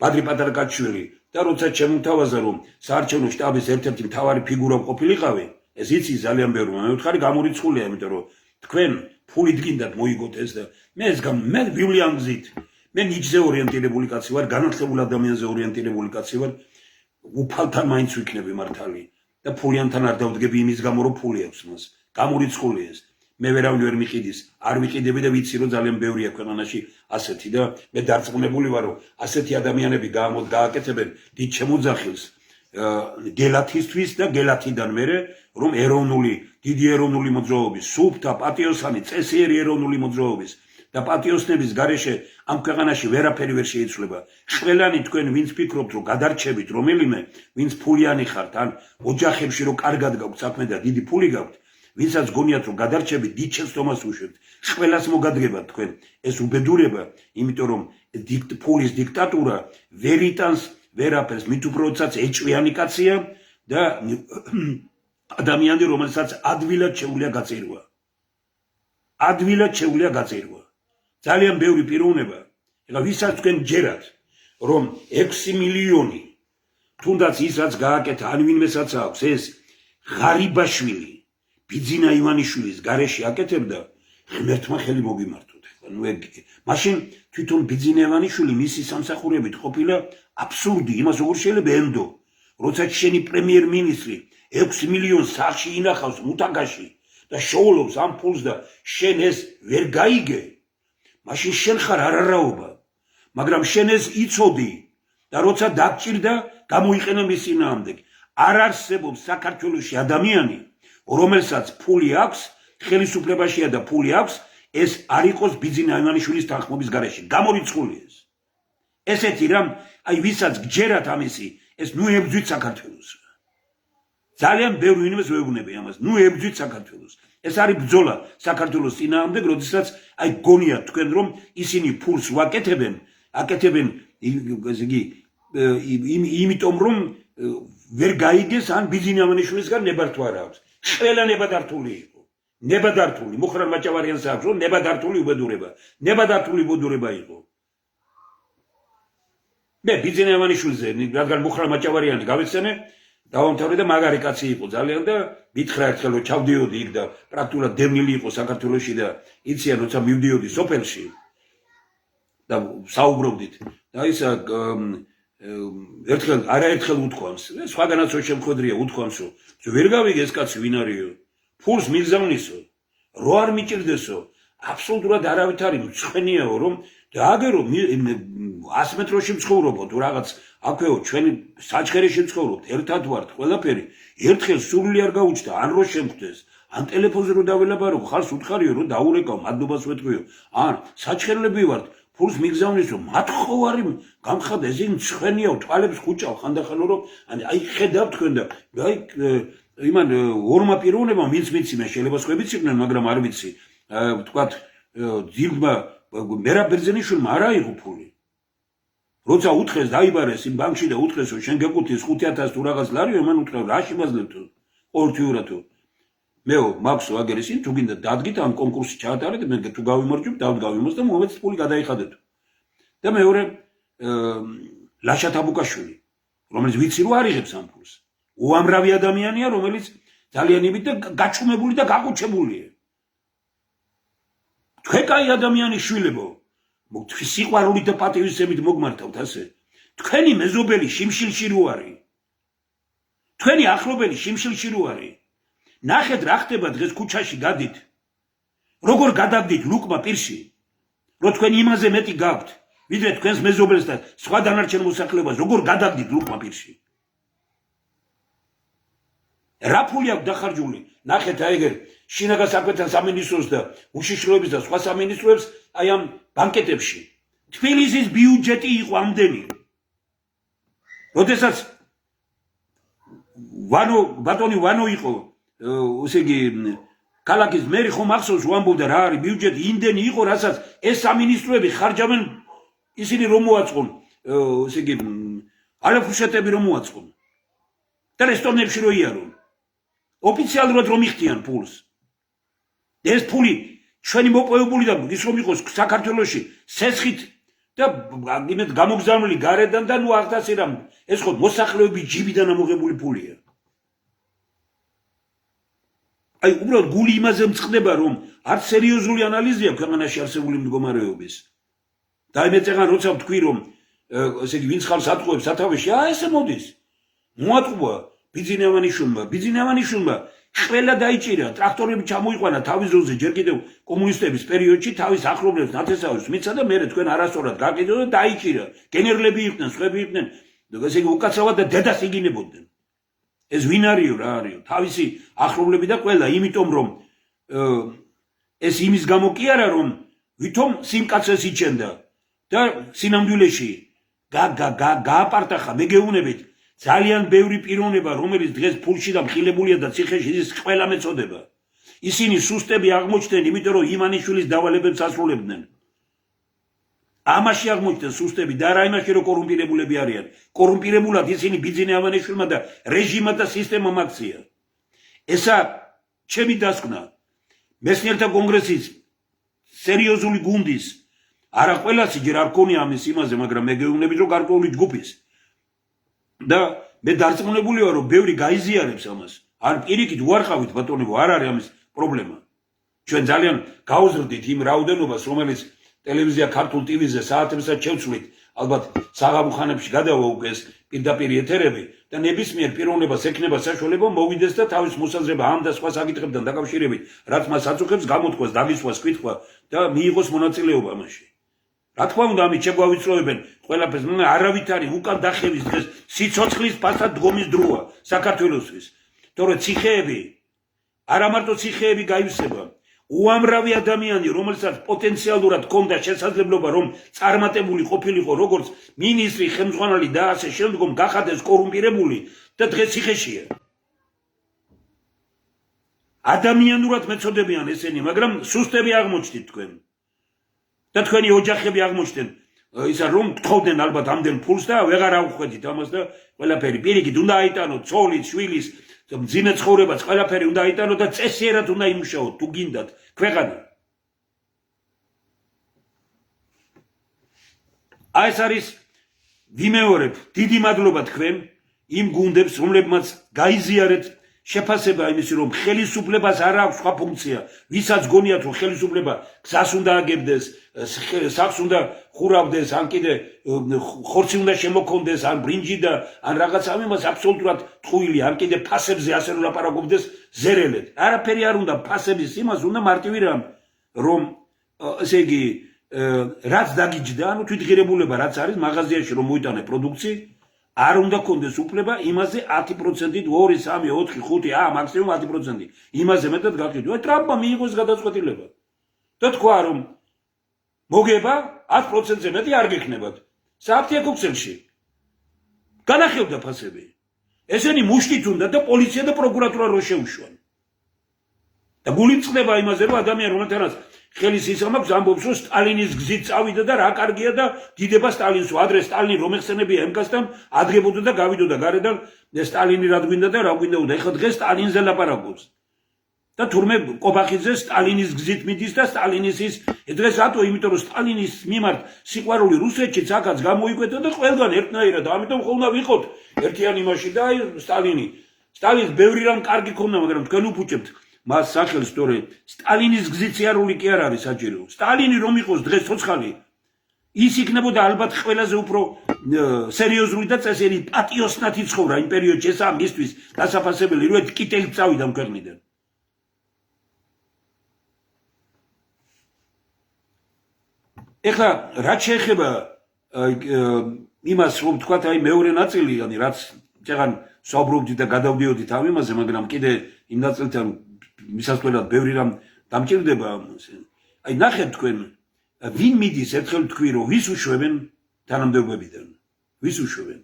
ბადრი პატარკაჩვილი და როცა შემოთავაზა რომ საარჩევნო შტაბის ერთ-ერთი მთავარი ფიგურა ყოფილიყავი, ეს იცი ძალიან ბევრი, მე ვთხარი გამორიცხულია, იმიტომ რომ თქვენ ფული დგინდათ მოიგოთ ეს და მე ვივლი ამ გზით მე ნიჭზე ორიენტირებული კაცი ვარ განათლებულ ადამიანზე ორიენტირებული კაცი ვარ უფალთან მაინც ვიქნები მართალი და ფულიანთან არ დავდგები იმის გამო რომ ფული აქვს მას გამორიცხული ეს მე ვერავინ ვერ მიყიდის არ ვიყიდები და ვიცი რომ ძალიან ბევრია ქვეყანაში ასეთი და მე დარწმუნებული ვარ რომ ასეთი ადამიანები გააკეთებენ დიდ შემოძახილს გელათისთვის და გელათიდან მერე რომ დიდი ეროვნული მოძრაობის სუფთა პატიოსანი წესიერი ეროვნული მოძრაობის და პატიოსნების გარეშე ამ ქვეყანაში ვერაფერი ვერ შეიცვლება ყველანი თქვენ ვინც ფიქრობთ რომ გადარჩებით რომელიმე ვინც ფულიანი ხართ ან ოჯახებში რომ კარგად გაქვთ საქმე და დიდი ფული გაქვთ ვინცაც გონიათ რომ გადარჩებით დიდ შეცდომას უშვებთ ყველას მოგადგებათ თქვენ ეს უბედურება იმიტომ რომ ფულის დიქტატურა ვერ იტანს ვერაფერს მით უბრალოდაც ეჭვიანი კაცია და ადამიანი რომელსაც ადვილად შეუძლია გაწირვა ძალიან ბევრი პიროვნება ეხლა ვისაც თქვენ ჯერათ რომ 6 მილიონი თუნდაც ის რაც გააკეთა ან ვინმესაც აქვს ეს ღარიბაშვილი ბიძინა ივანიშვილის გარეშე აკეთებდა ღმერთმა ხელი მოგიმართოთ მაშინ თვითონ ბიძინა ივანიშვილი მისი სამსახურებით ყოფილა აბსურდი იმას როგორ შეიძლება ენდო როცა შენი პრემიერ-მინისტრი 6 მილიონს სახში ინახავს მუთაგაში და შოულობს ამ ფულს და შენ ეს ვერ გაიგე მაშინ შენ ხარ არარაობა მაგრამ შენ ეს იცოდი და როცა დაგჭირდა გამოიყენე მის წინააღმდეგ არ არსებობს საქართველოში ადამიანი რომელსაც ფული აქვს ხელისუფლებაშია და ფული აქვს ეს არ იყოს ბიძინა ივანიშვილის თანხმობის გარეშე გამორიცხული ესეთი რამ აი ვისაც გჯერათ ამისი ეს ნუ ებძვით საქართველოს ძალიან ბევრი ვინმეს ვეუბნები ამას ნუ ებძვით საქართველოს ეს არის ბრძოლა საქართველოს წინააღმდეგ როდესაც აი გონიათ თქვენ რომ ისინი ფულს ვაკეთებენ ესე იგი იმიტომ რომ ვერ გაიგეს ან ბიძინა ივანიშვილისგან ნებართვა არ აქვს ყველა ნებადართული იყო ნებადართული მუხრან მაჭავარიანს აქვს რომ ნებადართული უბედურება იყო მე ბიძინა ივანიშვილზე რადგან მუხრან მაჭავარიანი გავეცანე დავამთავრე და მაგარი კაცი იყო ძალიან და მითხრა ერთხელ რომ ჩავდიოდი იქ და პრაქტიკულად დევნილი იყო საქართველოში და იციან როცა მივდიოდი სოფელში და საუბრობდით და ისა არაერთხელ უთქვამს სხვაგანაც რო შემხვედრია უთქვამს რომ ვერ გავიგე ეს კაცი ვინ არისო ფულს მიგზავნისო რო არ მიჭირდესო აბსოლუტურად არავით არის მწვენიაო რომ დააგერო 100 მეტროში მცხოვრობო თუ რაღაც აქვეო ჩვენი საჩხერეში მცხოვრობთ ერთად ვართ ყველაფერი ერთხელ სული არ გაუჩნდა ან რო შემხვდეს ან ტელეფონზე რო დაველაბარო ხალხს უთხარიო რომ დაურეკავ მადლობას ვეთქვიო ან საჩხერლები ვართ ფულს მიგზავნისო მათ ხო არის გამხადა ეს მწვენიაო თვალებს ხუჭავ ხანდახანო რომ აი ხედავ თქვენ და აი იმან ორმა პიროვნებამ ვინც ვიცი მე შეიძლება სხვაებიც იყვნენ მაგრამ არ ვიცი ვთქვათ ძილმა მერაბ ბერძენიშვილმა არ აიღო ფული როცა უთხრეს დაიბარეს იმ ბანკში და უთხრეს რომ შენ გეკუთვნის 5000 თუ რაღაც ლარიო მან უთხრა რაში ბაზლებთო ორთიურათო მე მაქვს ვაგერის იმ თუ გინდა დადგით ამ კონკურსში ჩაატარეთ მე თუ გავიმარჯვებ დავდგავიმოს და მომეც ფული გადაიხადეთ და მეორე ლაშა თაბუკაშვილი რომელიც ვიცი რომ არიღებს ამ ფულს უამრავი ადამიანია რომელიც ძალიან იმით და გაჩუმებული და გაყუჩებულია თქვენ კაი ადამიანი შვილებო სიყვარულით და პატივისცემით მოგმართავთ ასე თქვენი მეზობელი შიმშილში რო არის თქვენი ახლობელი შიმშილში რო არის ნახეთ რა ხდება დღეს ქუჩაში გადით როგორ გადაგდით ლუკმა პირში რომ თქვენ იმაზე მეტი გაქვთ ვიდრე თქვენს მეზობელს და სხვა დანარჩენ მოსახლეობას როგორ გადაგდით ლუკმა პირში რა ფული აქვს დახარჯული ნახეთ აი ეგერ შინაგან საქმეთა სამინისტროს და უშიშროების და სხვა სამინისტროებს აი ამ ბანკეტებში თბილისის ბიუჯეტი იყო ამდენი როდესაც ბატონი ვანო იყო ესე იგი ქალაქის მერი ხომ ახსოვს ვამბობდა რა არის ბიუჯეტი იმდენი იყო რასაც ეს სამინისტროები ხარჯავენ ისინი რომ მოაწყონ ესე იგი ალაფუშეტები რომ მოაწყონ და რესტორნებში რო იარონ ოფიციალურად რომ იხდიან ფულს ეს ფული ჩვენი მოპოვებული და ის რომ იყოს საქართველოში სესხით და იმედ გამოგზავნილი გარედან და ნუ 1000 რამ ეს ხო მოსახლეობის ჯიბიდან ამოღებული ფულია აი უბრალოდ გული იმაზე მწყდება რომ არც სერიოზული ანალიზია ქვეყანაში არსებული მდგომარეობის. და იმეწეგან როცა ვთქვი რომ ესე იგი ვინც ხალხს ატყუებს სათავეში, ესე მოდის. მოატყუა ბიძინევანიშვილმა ყველა დაიჭირა, ტრაქტორები ჩამოიყვანა თავის ზოლზე ჯერ კიდევ კომუნისტების პერიოდში თავის ახლობლებს ნათესავებს მიცა და მერე თქვენ არასწორად გაკეთდა და დაიჭირა. გენერლები იყვნენ, სხვები იყვნენ. ესე იგი უკაცრავად და დედას იგინებოდნენ. ეს ვინ არისო რა არისო? თავისი ახლობლები და ყველა, იმიტომ რომ ეს იმის გამო კი არა რომ ვითომ სიმკაცეს იჩენდა და სინამდვილეში გააპარტახა მეგეუნებით ძალიან ბევრი პიროვნება, რომელიც დღეს ფულში და მხილებულია და ციხეში ის ყველა მეწოდება. ისინი სუსტები აღმოჩნდნენ, იმიტომ რომ იმანიშვილის დავალებებს ასრულებდნენ. ამაში აღმოჩნდნენ სუსტები და არა იმაში რომ კორუმპირებულები არიან. კორუმპირებულად ისინი ბიძინა ამანიშვილმა და რეჟიმა და სისტემამ აქცია. ესა ჩემი დასკვნა მეცნიერთა კონგრესის სერიოზული გუნდის არა ყველასი ჯერ არ ქონია ამის იმაზე, მაგრამ მეგეუნებით რომ გარკვეული ჯგუფის და მე დარწმუნებული ვარ რომ ბევრი გაიზიარებს ამას. არ პირიქით უარყავით ბატონებო, არ არის ამის პრობლემა. ჩვენ ძალიან გავუზრდით იმ რაოდენობას, რომელიც ტელევიზია ქართულ ტივიზე საათებსაც შევცვლით, ალბათ საღამო ხანებში გადავა უკვე ეს პირდაპირ ეთერები და ნებისმიერ პიროვნებას ექნება საშუალება მოვიდეს და თავის მოსაზრება ამ და სხვა საკითხებთან დაკავშირებით, რაც მას აწუხებს, გამოთქვას, დაგისვას კითხვა და მიიღოს მონაწილეობა ამაში. რა თქმა უნდა, ამით შეგვავიწროვებენ ყველაფერს, არავით არის უკან დახევის დღეს სიცოცხლის ფასად დგომის დროა საქართველოსთვის. თორე ციხეები, არა მარტო ციხეები გაივსება, უამრავი ადამიანი, რომელსაც პოტენციალურად ჰქონდა შესაძლებლობა, რომ წარმატებული ყოფილიყო როგორც მინისტრი, ხელმძღვანელი და ასე შემდგომ გახადეს კორუმპირებული და დღეს ციხეშია. ადამიანურად მეწოდებიან ესენი, მაგრამ სუსტები აღმოჩნდით თქვენ. და თქვენი ოჯახები აღმოჩნდნენ, ისა რომ თხოვდნენ ალბათ ამდენ ფულს და ვეღარ ავხვედით ამას და ყველაფერი პირიქით უნდა აიტანოთ ცოლის, შვილის, მძიმე ცხოვრებაც ყველაფერი უნდა აიტანოთ და წესიერად უნდა იმუშაოთ თუ გინდათ ქვეყანა. აი ეს არის ვიმეორებ, დიდი მადლობა თქვენ იმ გუნდებს, რომლებმაც გაიზიარეთ შეფასება იმისი რომ ხელისუფლებას არ აქვს სხვა ფუნქცია, ვისაც გონიათ რომ ხელისუფლება გზას უნდა აგებდეს, სახლს უნდა ხურავდეს, ან კიდე ხორცი უნდა შემოქონდეს, ან ბრინჯი და ან რაღაცა იმას აბსოლუტურად თხუილი, ან კიდე ფასებზე ასე რომ ლაპარაკობდეს ზერელეთ. არაფერი არ უნდა ფასების იმას უნდა მარტივი რამ, რომ ესე იგი რაც დაგიჯდა, ანუ თვითღირებულება რაც არის მაღაზიაში რომ მოიტანე პროდუქცია არ უნდა კონდეს უფლება იმაზე 10%-ით 2, 3, 4, 5, მაქსიმუმ 10%. იმაზე მეტად გაყიდო. აი ტრამპმა მიიღოს გადაწყვეტილება. და თქვა რომ მოგება 10%-ზე მეტი არ გექნებათ. საფრთხე ქსელში. განახევდა ფასები. ესენი მუშტით უნდა და პოლიცია და პროკურატურა რო შეუშვან. და გული წყდება იმაზე რომ ადამიანი რომელთანაც ხელის ისამაქვს ამბობს რომ სტალინის გზით წავიდა და რა კარგია და დიდება სტალინს ადრე სტალინი რომ ეხსენებია ემგასთან ადგებოდა და გავიდოდა გარედან სტალინი რა გვინდა და რა გვინდა ეხლა დღეს სტალინზე ლაპარაკობს და თურმე კობახიძე სტალინის გზით მიდის და სტალინის ის დღეს რატო იმიტომ რომ სტალინის მიმართ სიყვარული რუსეთშიც აქაც გამოიკვეთა და ყველგან ერთნაირად ამიტომ ხოლმე ვიყოთ ერთიან იმაში და აი სტალინს ბევრი რამ კარგი ქონდა მაგრამ თქვენ უფუჭებთ მას სახელს თორე სტალინის გზით სიარული კი არ არის საჭირო. სტალინი რომ იყოს დღეს ცოცხალი, ის იქნებოდა ალბათ ყველაზე უფრო სერიოზული და წესიერი პატიოსნათი ცხოვრა იმ პერიოდში, ესაა მისთვის დასაფასებელი, რომ კიტელი წავიდა ქვეყნიდან. ეხლა რაც შეეხება იმას, რომ თქვათ აი მეორე ნაწილი, yani რაც წეგან საუბრობდით და გადავდიოდით ამ იმაზე, მაგრამ კიდე იმ ნაწილთან მისასვლელად ბევრი რამ დამჭირდება. აი ნახეთ თქვენ, ვინ მიდის ერთხელ თქვი რომ ვის უშვებენ თანამდებობებიდან, ვის უშვებენ.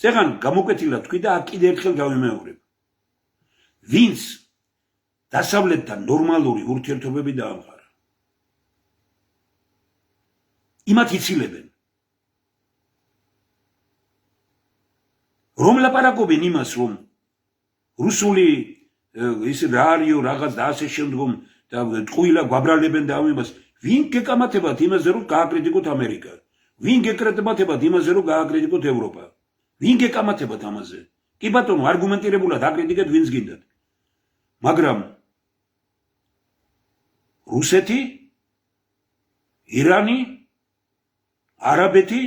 წეგან გამოკვეთილად თქვი და აქ კიდე ერთხელ გავიმეორებ. ვინც დასავლეთთან ნორმალური ურთიერთობები დაამყარა. იმათ იცილებენ. რომ ლაპარაკობენ იმას რომ რუსული ის რა არისო რაღაც და ასე შემდგომ და ტყუილა გვაბრალებენ და ამას ვინ გეკამათებათ იმაზე რომ გააკრიტიკოთ ამერიკა ვინ გეკამათებათ იმაზე რომ გააკრიტიკოთ ევროპა ვინ გეკამათებათ ამაზე კი ბატონო არგუმენტირებულად აკრიტიკეთ ვინც გინდათ მაგრამ რუსეთი, ირანი, არაბეთი,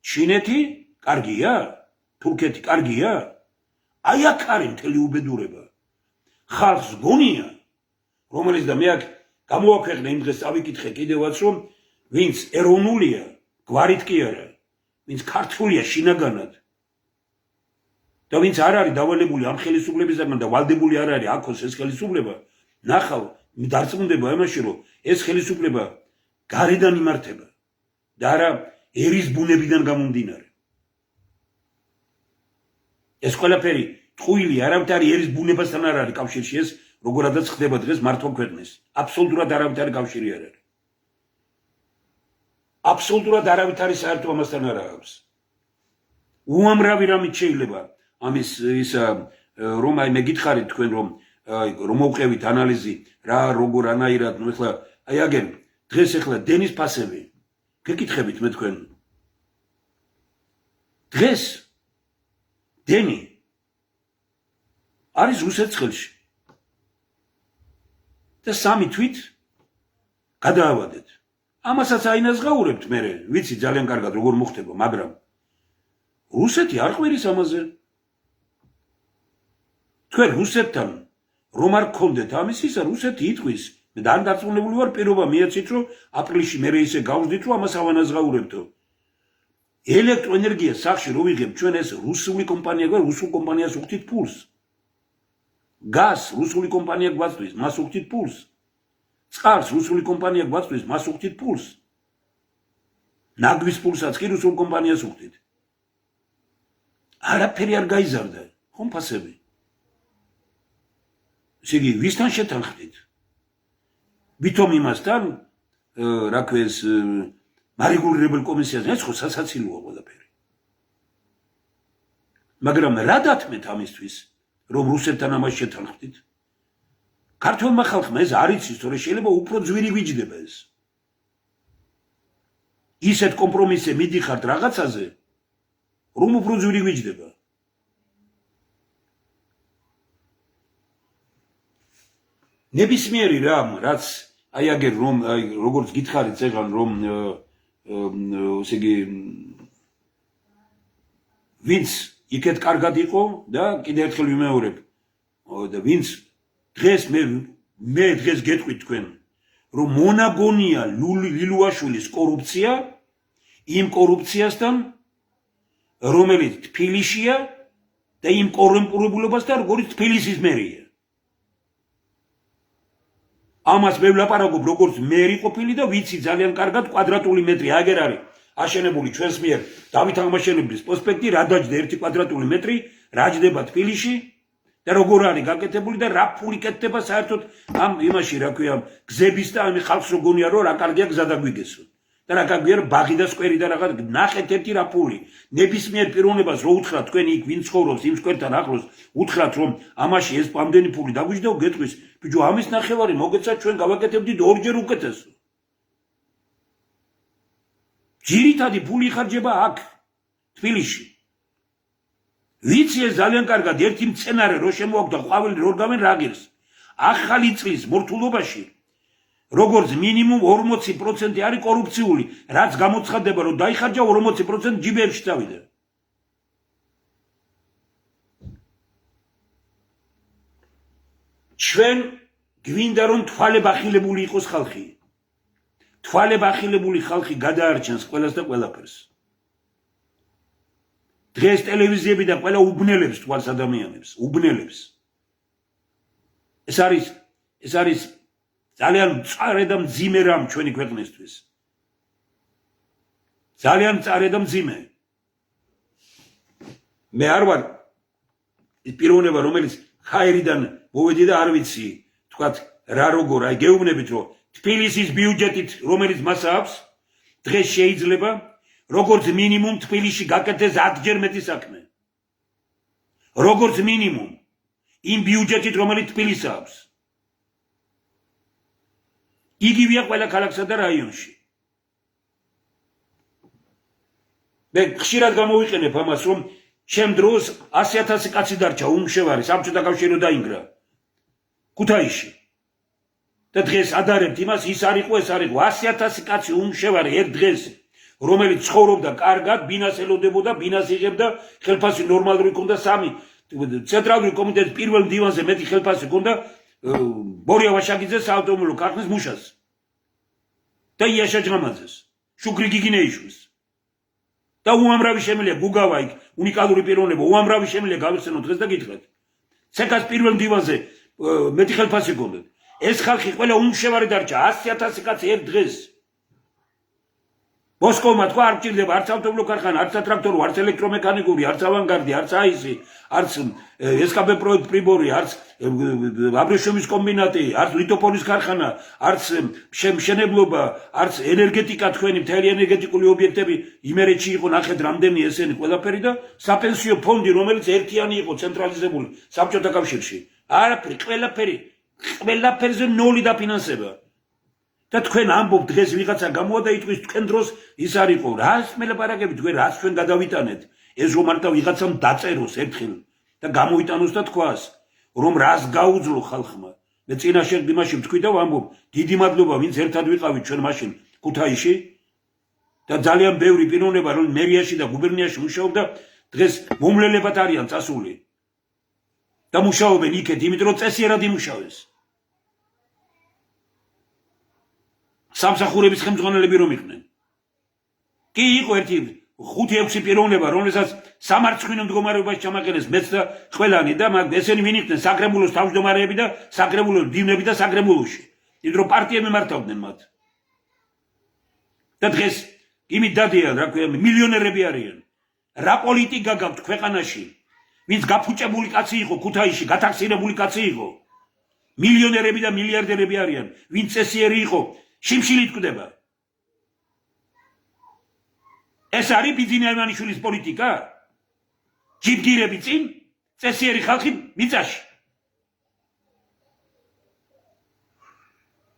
ჩინეთი, კარგია? თურქეთი კარგია? აი აქ არის მთელი უბედურება. ხალხს გონია, რომელიც და მე აქ გამოაქვეყნე იმ დღეს წავიკითხე კიდევაც, რომ ვინც ეროვნულია, გვარით კი არა, ვინც ქართულია შინაგანად და ვინც არ არის დავალებული ამ ხელისუფლებისგან და ვალდებული არ არის აქოს ეს ხელისუფლება, ნახავ, დარწმუნდება იმაში, რომ ეს ხელისუფლება გარედან იმართება და არა ერის ბუნებიდან გამომდინარე. ეს ყველაფერი ტყუილი არავითარი ერის ბუნებასთან არ არის კავშირში, ეს როგორადაც ხდება დღეს მართვა ქვეყნის. აბსოლუტურად არავითარი კავშირი არ არის. აბსოლუტურად არავითარი საერთო ამასთან არ აქვს. უამრავი რამით შეიძლება ამის ისა რომ აი მე გითხარით თქვენ რომ მოვყევით ანალიზი რა როგორ ანაირად ნუ ეხლა აი აგენ დღეს ეხლა დენის ფასები გეკითხებით მე თქვენ დღეს დენი არის რუსეთის ხელში და სამი თვით გადაავადეთ. ამასაც აინაზღაურებთ მე, ვიცი ძალიან კარგად როგორ მოხდება, მაგრამ რუსეთი არ ყვირის ამაზე. თქვენ რუსეთთან რომ არ გქონდეთ ამის ისა, რუსეთი იტყვის. მე დარწმუნებული ვარ, პირობა მიეცით, რომ აპრილში მე ისე გავხდით, რომ ამას ავანაზღაურებთო. ელექტროენერგია სახში რო ვიღებთ, ჩვენ ეს რუსული კომპანია გვაქვს, რუსულ კომპანიას უხდით ფულს. გაზ რუსული კომპანია გვაწვის, მას უხდით ფულს. წყალს რუსული კომპანია გვაწვის, მას უხდით ფულს. ნაგვის ფულსაც კი რუსულ კომპანიას უხდით. არაფერი არ გაიზარდა, ხომ ფასები? ესე იგი, ვისთან შეთანხმდით? ვითომ იმასთან, რა ქვია, მარეგულირებელ კომისიას, ეს ხო სასაცილოა ყველაფერი. მაგრამ რა დათმეთ ამისთვის, რომ რუსეთთან ამას შეთანხმდით? ქართველმა ხალხმა ეს არ იცის, თორე შეიძლება უფრო ძვირი გვიჯდება ეს. ისეთ კომპრომისზე მიდიხართ რაღაცაზე, რომ უფრო ძვირი გვიჯდება. ნებისმიერი რამ, რაც აი აგერ რომ აი როგორც გითხარით წეგან რომ ესე იგი ვინც იქეთ კარგად იყო და კიდევ ერთხელ ვიმეორებ და ვინც დღეს მე დღეს გეტყვით თქვენ რომ მონაგონია ლილუაშვილის კორუფცია იმ კორუფციასთან რომელიც თბილისშია და იმ კორუმპირებულებასთან როგორც თბილისის მერია. ამას მე ვლაპარაკობ როგორც მერი ყოფილი და ვიცი ძალიან კარგად კვადრატული მეტრი აგერ არის აშენებული ჩვენს მიერ დავით აღმაშენებლის პროსპექტი რა დაჯდა 1 კვადრატული მეტრი რა ჯდება თბილისში და როგორ არის გაკეთებული და რა ფული კეთდება საერთოდ ამ იმაში რა ქვია გზების და ამ ხალხს რო გონია რომ რა კარგია გზა დაგვიგესო და რა კარგია ბაღი და სკვერი და რაღაც ნახეთ ერთი რა ფული ნებისმიერ პიროვნებას რო უთხრათ თქვენ იქ ვინ ცხოვრობს იმ სკვერთან ახლოს უთხრათ რომ ამაში ეს ამდენი ფული დაგვიჯდა გეტყვის ბიჭო ამის ნახევარი მოგეცა ჩვენ გავაკეთებდით ორჯერ უკეთესო ძირითადი ფული ხარჯება აქ თბილისში ვიცი ეს ძალიან კარგად ერთი მცენარე რო შემოაქვს და ყვავილი რო გამენ რა ღირს ახალი წლის მორთულობაში როგორც მინიმუმ 40% არის კორუფციული რაც გამოცხადდება რომ დაიხარჯა 40% ჯიბებში წავიდა ჩვენ გვინდა რომ თვალე ბახილებული იყოს ხალხი თვალე ბახილებული ხალხი გადაარჩენს ყველას და ყველაფერს დღეს ტელევიზიები და ყველა უბნელებს თვალს ადამიანებს უბნელებს ეს არის ძალიან მწარე და მძიმე რამ ჩვენი ქვეყნისთვის ძალიან მწარე და მძიმე მე არ ვარ ის პიროვნება რომელიც ხაერიდან მოვედი და არ ვიცი თქვათ რა როგორ აი გეუბნებით რომ თბილისის ბიუჯეტით რომელიც მას აქვს დღეს შეიძლება როგორც მინიმუმ თბილისში გაკეთდეს 10-ჯერ მეტი საქმე როგორც მინიმუმ იმ ბიუჯეტით რომელიც თბილისს აქვს იგივეა ყველა ქალაქსა და რაიონში მე ხშირად გამოვიყენებ ამას რომ ჩემ დროს 100,000 კაცი დარჩა უმშევარი საბჭოთა კავშირი დაინგრა ქუთაისში და დღეს ადარებთ იმას, ის არ იყო, ეს არ იყო. 100,000 კაცი უმშევარი ერთ დღეს, რომელიც ცხოვრობდა კარგად, ბინას ელოდებოდა, ბინას იღებდა, ხელფასი ნორმალური ჰქონდა 3 ცენტრალური კომიტეტის პირველ მდივანზე მეტი ხელფასი ჰქონდა ბორია ვაშაკიძეს საავტომობილო ქარხნის მუშას და იაშა ჯღამაძეს, შუქრი გიგინეიშვილს. და უამრავი შემიძლია გუგავა იქ უნიკალური პიროვნება, უამრავი შემიძლია გავიხსენოთ დღეს და გითხრათ. ცეკას პირველ მდივანზე მეტი ხელფასი ჰქონდა. ეს ხალხი ყველა უმშევარი დარჩა 100,000 კაცი ერთ დღეს. მოსკოვმა თქვა არ გჭირდება არც ავტომობილო ქარხანა, არც სატრაქტორო, არც ელექტრომექანიკური, არც ავანგარდი, არც აისი, არც SKB პრიბორი, არც აბრეშუმის კომბინატი, არც ლითოპოლის ქარხანა, არც მშენებლობა, არც ენერგეტიკა თქვენი მთელი ენერგეტიკული ობიექტები იმერეთში იყო ნახეთ რამდენი ესენი ყველაფერი და საპენსიო ფონდი რომელიც ერთიანი იყო ცენტრალიზებული საბჭოთა კავშირში. არაფერი, ყველაფერზე ნოლი დაფინანსება. და თქვენ ამბობთ დღეს ვიღაცა გამოვა და იტყვის თქვენ დროს ის არ იყო. რას მელაპარაკებით თქვენ, რას ჩვენ გადავიტანეთ? ეს რომ მარტო ვიღაცამ დაწეროს ერთხელ და გამოიტანოს და თქვას, რომ რას გაუძლო ხალხმა. მე წინაშე იმაში ვთქვი და ვამბობ, დიდი მადლობა ვინც ერთად ვიყავით ჩვენ მაშინ ქუთაისში და ძალიან ბევრი პიროვნება რომ მერიაში და გუბერნიაში მუშაობდა, დღეს მომლელებად არიან წასული. და მუშაობენ იქეთ, იმიტომ რომ წესიერად იმუშავეს. სამსახურების ხელმძღვანელები რომ იყვნენ. კი იყო ერთი 5-6 პიროვნება, რომელსაც სამარცხვინო მდგომარეობაში ჩამაყენეს მეც და ყველანი და ესენი ვინ იყვნენ? საკრებულოს თავმჯდომარეები და საკრებულოს მდივნები და საკრებულოში. იმიტომ რომ პარტიები მართავდნენ მათ. და დღეს იმით დადიან, რა ქვია, მილიონერები არიან. რა პოლიტიკა გაქვთ ქვეყანაში? ვინც გაფუჭებული კაცი იყო ქუთაისში, გათაქსირებული კაცი იყო. მილიონერები და მილიარდერები არიან. ვინც წესიერი იყო, შიმშილით კვდება. ეს არის ბიძინა ივანიშვილის პოლიტიკა? ჯიბგირები წინ, წესიერი ხალხი მიწაში.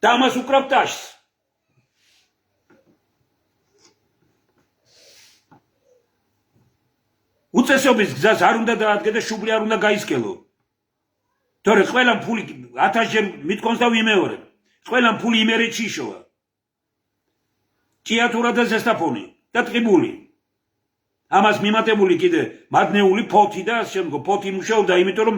და ამას უკრავთ ტაშს. უწესობის გზას არ უნდა დაადგე და შუბლი არ უნდა გაისკელო. თორე ყველამ ფული 1000-ჯერ მithქონს და ვიმეორებ. ყველამ ფული იმერეთში იშოვა. ჭიათურა და ზესტაფონი და ტყიბული. ამას მიმატებული კიდე მადნეული ფოთი და შემდგომ ფოთი მუშაობდა, იმიტომ რომ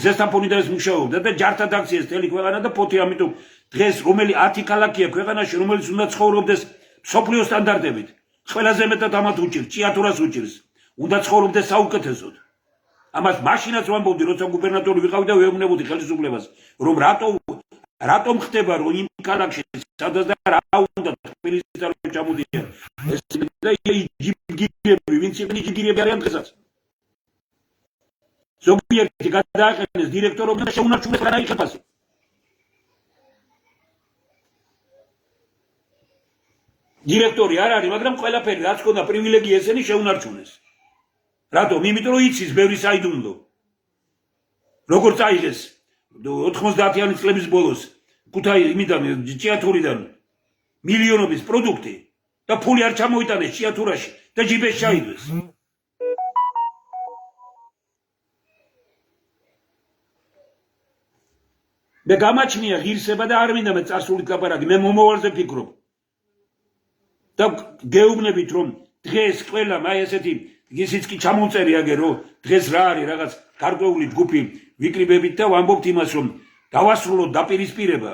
ზესტაფონი და ეს მუშაობდა და ჯართა აქციეს თელი ქვეყანა და ფოთი, ამიტომ დღეს რომელი 10 ქალაქია ქვეყანაში, რომელიც უნდა ცხოვრობდეს მსოფლიო სტანდარტებით. ყველაზე მეტად ამათ უჭირს, ჭიათურას უჭირს. უნდა ცხოვრობდეს საუკეთესოდ. ამას მაშინაც ვამბობდი, როცა გუბერნატორი ვიყავი და ვეუბნებოდი ხელისუფლებას, რომ რატომ ხდება რომ იმ ქალაქში სადაც და რა უნდა თბილისის და ჩამოდიან ეს და ჯიბგირები, ვინც იყვნენ ჯიბგირები არიან დღესაც. ზოგიერთი გადააყენეს დირექტორობიდან და შეუნარჩუნეს რა იხებას. დირექტორი არ არის, მაგრამ ყველაფერი რაც ქონდა პრივილეგია ესენი შეუნარჩუნეს. რატომ? იმიტომ რომ იცის ბევრი საიდუმლო. როგორ წაიღეს 90-იანი წლების ბოლოს იმიდან ჭიათურიდან მილიონობის პროდუქტი და ფული არ ჩამოიტანეს ჭიათურაში და ჯიბეს ჩაიდვეს. მე გამაჩნია ღირსება და არ მინდა მე წარსულით ლაპარაკი, მე მომავალზე ვფიქრობ. და გეუბნებით რომ დღეს ყველა აი ესეთი ისიც კი ჩამოწერია გერო დღეს რა არის რაღაც გარკვეული ჯგუფი ვიკრიბებით და ვამბობთ იმას რომ დავასრულოთ დაპირისპირება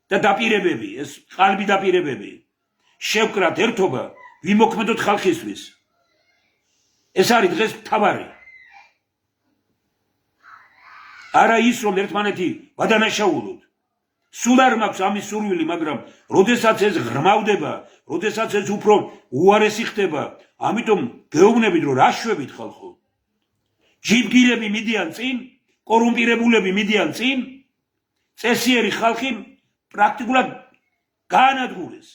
და დაპირებები, ეს ყალბი დაპირებები. შევკრათ ერთობა, ვიმოქმედოთ ხალხისთვის. ეს არის დღეს მთავარი. არა ის რომ ერთმანეთი ვადანაშაულოთ. სულ არ მაქვს ამის სურვილი, მაგრამ როდესაც ეს ღრმავდება, როდესაც ეს უფრო უარესი ხდება, ამიტომ გეუბნებით რომ რა შვებით ხალხო. ჯიბგირები მიდიან წინ, კორუმპირებულები მიდიან წინ, წესიერი ხალხი პრაქტიკულად გაანადგურეს.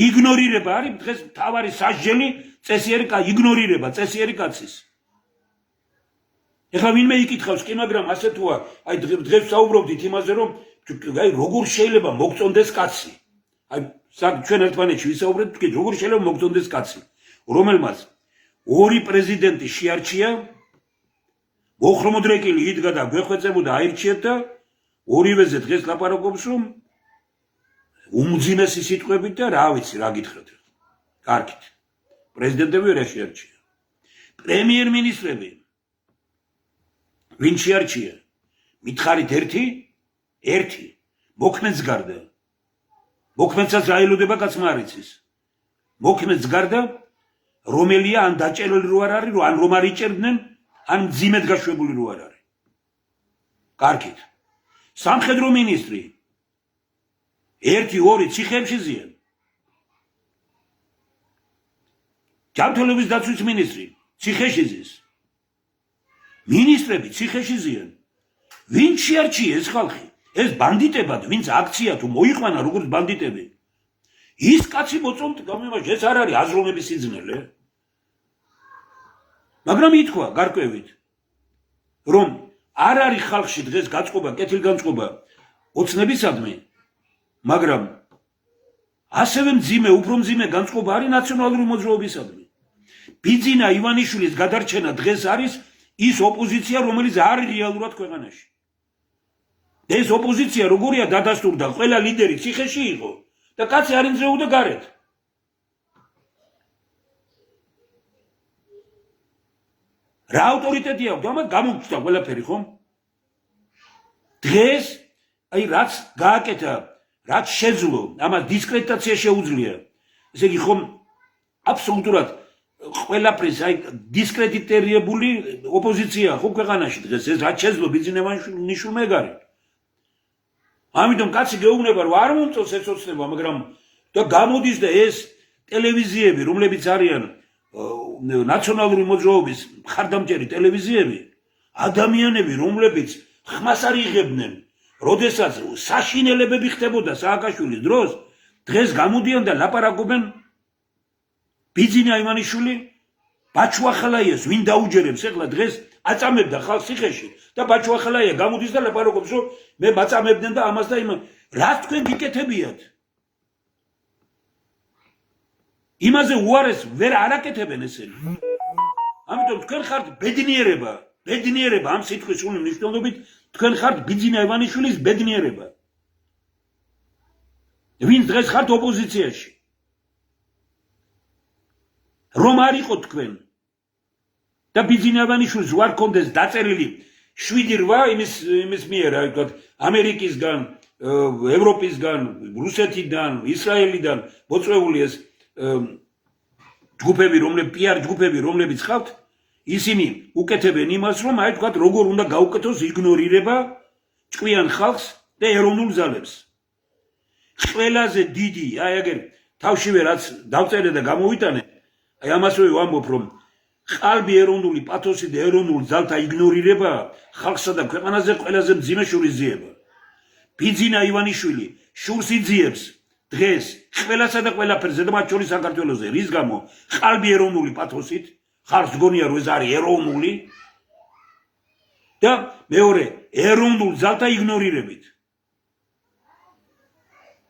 იგნორირება არის დღეს მთავარი სასჯელი იგნორირება წესიერი კაცის. ეხლა ვინმე იკითხავს კი, მაგრამ ასე თუა, აი დღეს საუბრობდით იმაზე, რომ აი როგორ შეიძლება მოგწონდეს კაცი. აი ჩვენ ერთმანეთში ვისაუბრეთ, თქვი როგორ შეიძლება მოგწონდეს კაცი, რომელმაც ორი პრეზიდენტი შეარჩია, მოხრმოდრეკილი იდგა და გვეხვეწებოდა აირჩიეთ და ორივეზე დღეს ლაპარაკობს, რომ უმძიმესი სიტყვებით და რა ვიცი, რა გითხრათ. კარგით. პრეზიდენტები ვერ შეარჩია. პრემიერ-მინისტრები ვინ შეარჩია? მითხარით ერთი მოქმედს გარდა. მოქმედსაც რა ელოდება კაცმა არ იცის. მოქმედს გარდა რომელია ან დაჭერილი რო არ არის, ან რომ არ იჭერდნენ, ან მძიმედ გაშვებული რო არ არის. კარგით. სამხედრო მინისტრი 1-2 ციხეებში ზიან. ჯანმრთელობის დაცვის მინისტრი ციხეში ზის. მინისტრები ციხეში ზიან. ვინ შეარჩია ეს ხალხი? ეს ბანდიტებად, ვინც აქცია თუ მოიყვანა როგორც ბანდიტები. ის კაცი მოწონთ გამიმაშ, ეს არ არის აზროვნების სიძნელე. მაგრამ ითქვა გარკვევით, რომ არ არის ხალხში დღეს გაწყობა, კეთილგანწყობა ოცნებისადმი, მაგრამ ასევე მძიმე, უფრო მძიმე განწყობა არის ნაციონალური მოძრაობისადმი. ბიძინა ივანიშვილის გადარჩენა დღეს არის ის ოპოზიცია, რომელიც არის რეალურად ქვეყანაში. ეს ოპოზიცია როგორია დადასტურდა, ყველა ლიდერი ციხეში იყო და კაცი არ იმძრეოდა გარეთ. რა ავტორიტეტი აქვს? ამას გამოგჩნდა ყველაფერი, ხომ? დღეს აი რაც გააკეთა, რაც შეძლო, ამას დისკრედიტაცია შეუძლია. ესე იგი ხომ აბსოლუტურად ყველაფრის აი დისკრედიტირებული ოპოზიცია ხო ქვეყანაში დღეს ეს რაც შეძლო ბიძინა ივანიშვილმა ეგარი. ამიტომ კაცი გეუბნება რომ არ მომწონს ეს ოცნება, მაგრამ და გამოდის და ეს ტელევიზიები, რომლებიც არიან ნაციონალური მოძრაობის მხარდამჭერი ტელევიზიები, ადამიანები, რომლებიც ხმას არ იღებდნენ, როდესაც საშინელებები ხდებოდა სააკაშვილის დროს, დღეს გამოდიან და ლაპარაკობენ ბიძინა ივანიშვილი ბაჩუახალაიას ვინ დაუჯერებს ეხლა დღეს აწამებდა ხალხს ციხეში და ბაჩუახალაია გამოდის და ლაპარაკობს რომ მე მაწამებდნენ და ამას და იმ რას თქვენ გიკეთებიათ? იმაზე უარეს ვერ არაკეთებენ ესენი. ამიტომ თქვენ ხართ ბედნიერება ამ სიტყვის სრული მნიშვნელობით თქვენ ხართ ბიძინა ივანიშვილის ბედნიერება. ვინც დღეს ხართ ოპოზიციაში. რომ არ იყო თქვენ და ბიძინა ივანიშვილს ვარ კონდეს დაწერილი 7-8 იმის მიერ, რა ვთქვათ, ამერიკისგან, ევროპისგან, რუსეთიდან, ისრაელიდან მოწვეული ეს ჯგუფები, PR ჯგუფები, რომლებიც ხავთ, ისინი უკეთებენ იმას, რომ აი ვთქვათ, როგორ უნდა გაუკეთოს იგნორირება ჭკვიან ხალხს და ეროვნულ ძალებს. ყველაზე დიდი, აი აგერ თავშივე რაც დავწერე და გამოვიტანე, აი ამასვე ვამბობ, რომ ყალბი ეროვნული პათოსი და ეროვნულ ძალთა იგნორირება ხალხსა და ქვეყანაზე ყველაზე მძიმე შურისძიება. ბიძინა ივანიშვილი შურს იძიებს დღეს ყველასა და ყველაფერზე და მათ შორის საქართველოზე, რის გამო ყალბი ეროვნული პათოსით, ხალხს გონია რომ ეს არის ეროვნული და მეორე ეროვნულ ძალთა იგნორირებით.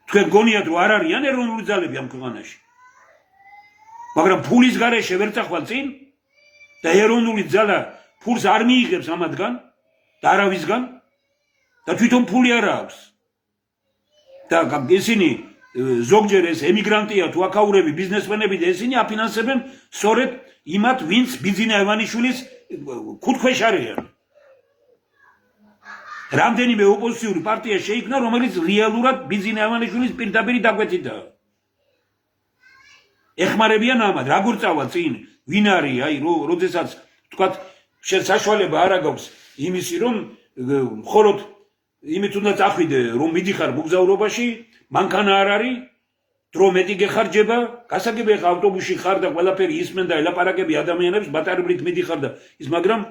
თქვენ გონიათ რომ არ არიან ეროვნული ძალები ამ ქვეყანაში. მაგრამ ფულის გარეშე ვერ წახვალ წინ და ეროვნული ძალა ფულს არ მიიღებს ამათგან და არავისგან და თვითონ ფული არ აქვს. და ისინი ზოგჯერ ეს ემიგრანტია თუ აკაურები, ბიზნესმენები და ისინი აფინანსებენ სწორედ იმათ, ვინც ბიძინა ივანიშვილის ქუთქვეშ არიან. რამდენიმე ოპოზიციური პარტია შეიქმნა, რომელიც რეალურად ბიძინა ივანიშვილის პირდაპირი დაკვეთითაა. ეხმარებიან ამათ, როგორ წავა წინ, ვინ არის, აი, როდესაც თქვათ, შენ საშუალება არ აქვს იმისი, რომ მხოლოდ იმით უნდა წახვიდე, რომ მიდიხარ მოგზაურობაში, მანქანა არ არის, დრო მეტი გეხარჯება, გასაგები ხა ავტობუსში ხარ და ყველაფერი ისმენ და ელაპარაკები ადამიანებს, ბატარებრით მიდიხარ და ის, მაგრამ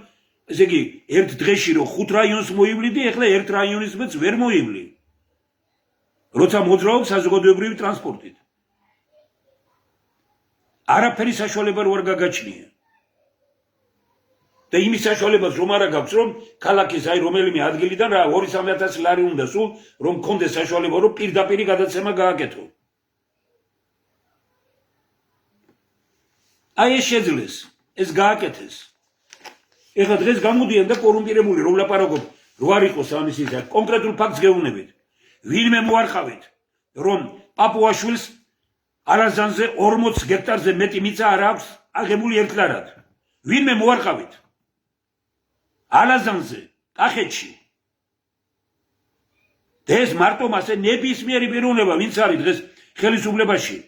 ესე იგი, ერთ დღეში რომ 5 რაიონს მოივლიდი, ეხლა ერთ რაიონისმეც ვერ მოივლი. როცა მოძრაობ საზოგადოებრივი ტრანსპორტით. არაფერი საშუალება რო არ გაგაჩნია. და იმის საშუალებას რომ არ აქვს, რომ ქალაქის აი რომელიმე ადგილიდან რა 2-3 ლარი უნდა სულ, რომ მქონდეს საშუალება, რომ პირდაპირი გადაცემა გააკეთო. აი ეს შეძლეს, ეს გააკეთეს. ეხლა დღეს გამოდიან და კორუმპირებული რომ ლაპარაკობ, რო არ იყოს ამის ისა კონკრეტულ ფაქტს გეუბნებით ვინმე მოარყავით რომ პაპუაშვილს არაზანზე 40 ჰექტარზე მეტი მიწა არ აქვს აღებული ერთლარად ვინმე მოარყავით ალაზანზე კახეთში ეს მარტო მასე ნებისმიერი პიროვნება ვინც არის დღეს ხელისუფლებაში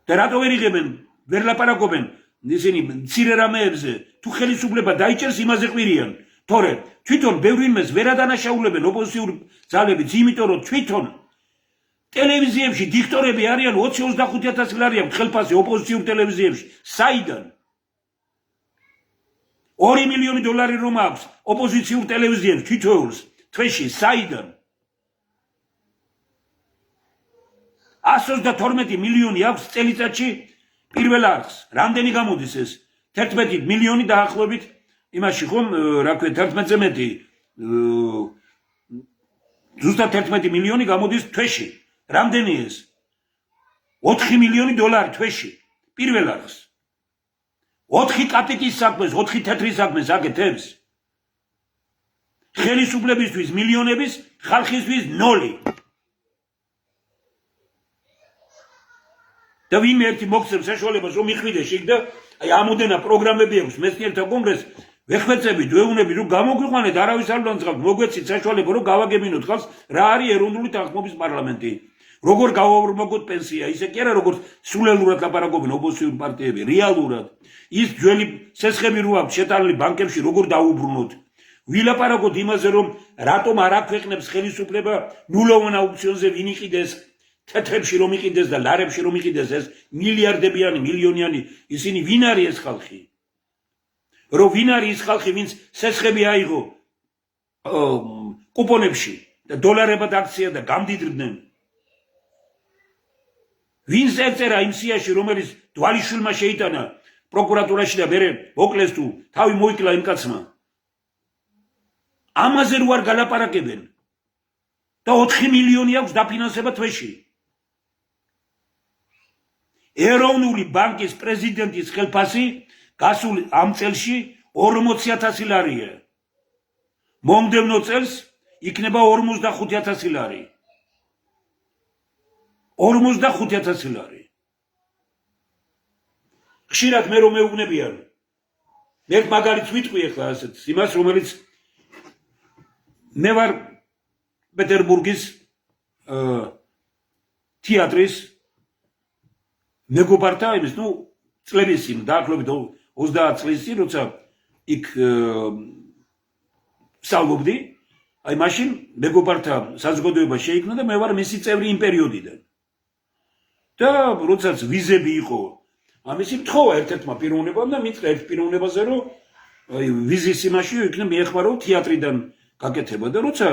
და რატო ვერ იღებენ ვერ ლაპარაკობენ ისინი მცირე რამეებზე თუ ხელისუფლება დაიჭერს იმაზე ყვირიან თორე თვითონ ბევრი იმას ვერ ადანაშაულებენ ოპოზიციური ძალებიც იმიტომ რომ თვითონ ტელევიზიებში დიქტორები არიან 20-25,000 ლარიან ხელფასი ოპოზიციურ ტელევიზიებში საიდან 2 მილიონი დოლარი რომ აქვს ოპოზიციურ ტელევიზიებს თითოეულს თვეში საიდან 132 მილიონი აქვს წელიწადში პირველ არხს რამდენი გამოდის ეს 11 მილიონი დაახლოებით იმაში ხომ რა ქვია 11-ზე მეტი ზუსტად 11 მილიონი გამოდის თვეში რამდენი ეს 4 მილიონი დოლარი თვეში პირველ არხს 4 კაპიტის საქმეს 4 თეთრის საქმეს აკეთებს ხელისუფლებისთვის მილიონების ხალხისთვის 0 და ვინმე ერთი მოგცემს საშუალებას რომ მიხვიდეს იქ და აი ამოდენა პროგრამები აქვს მეცნიერთა კონგრესს ვეხვეწებით ვეუბნებით რომ გამოგვიყვანეთ არავის არ უნდა მოგვეცით საშუალება რომ გავაგებინოთ ხალხს რა არის ეროვნული თანხმობის პარლამენტი როგორ გავავრმოგოთ პენსია ისე კი არა როგორც სულელურად ლაპარაკობენ ოპოზიციური პარტიები რეალურად ის ძველი სესხები რო აქვს შეტანილი ბანკებში როგორ დაუბრუნოთ ვილაპარაკოთ იმაზე რომ რატომ არ აქვეყნებს ხელისუფლება ნულოვან აუქციონზე ვინ იყიდეს თეთრებში რომ იყიდეს და ლარებში რომ იყიდეს ეს მილიარდებიანი მილიონიანი ისინი ვინ არის ეს ხალხი რომ ვინ არის ის ხალხი ვინც სესხები აიღო კუპონებში და დოლარებად აქცია და გამდიდრდნენ ვინც ეწერა იმ სიაში რომელიც დვალიშვილმა შეიტანა პროკურატურაში და მერე მოკლეს თუ თავი მოიკლა იმ კაცმა ამაზე რო არ გალაპარაკებენ და 4 მილიონი აქვს დაფინანსება თვეში ეროვნული ბანკის პრეზიდენტის ხელფასი გასულ ამ წელში 40,000 ლარია მომდევნო წელს იქნება 45,000 ლარი 45,000 ლარი ხშირად მე რომ მეუბნებიან მე მაგალითს ვიტყვი ახლა ასეთ იმას რომელიც მე ვარ პეტერბურგის თეატრის მეგობართა იმის ნუ წლების წინ დაახლოებით 30 წლის წინ როცა იქ ვსწავლობდი აი მაშინ მეგობართა საზოგადოება შეიქმნა და მე ვარ მისი წევრი იმ პერიოდიდან და როდესაც ვიზები იყო ამისი მთხოვა ერთ-ერთმა პიროვნებამ და მითხრა ერთ პიროვნებაზე რომ აი ვიზის იმაში იქნა მიეხმარო თეატრიდან გაკეთება და როცა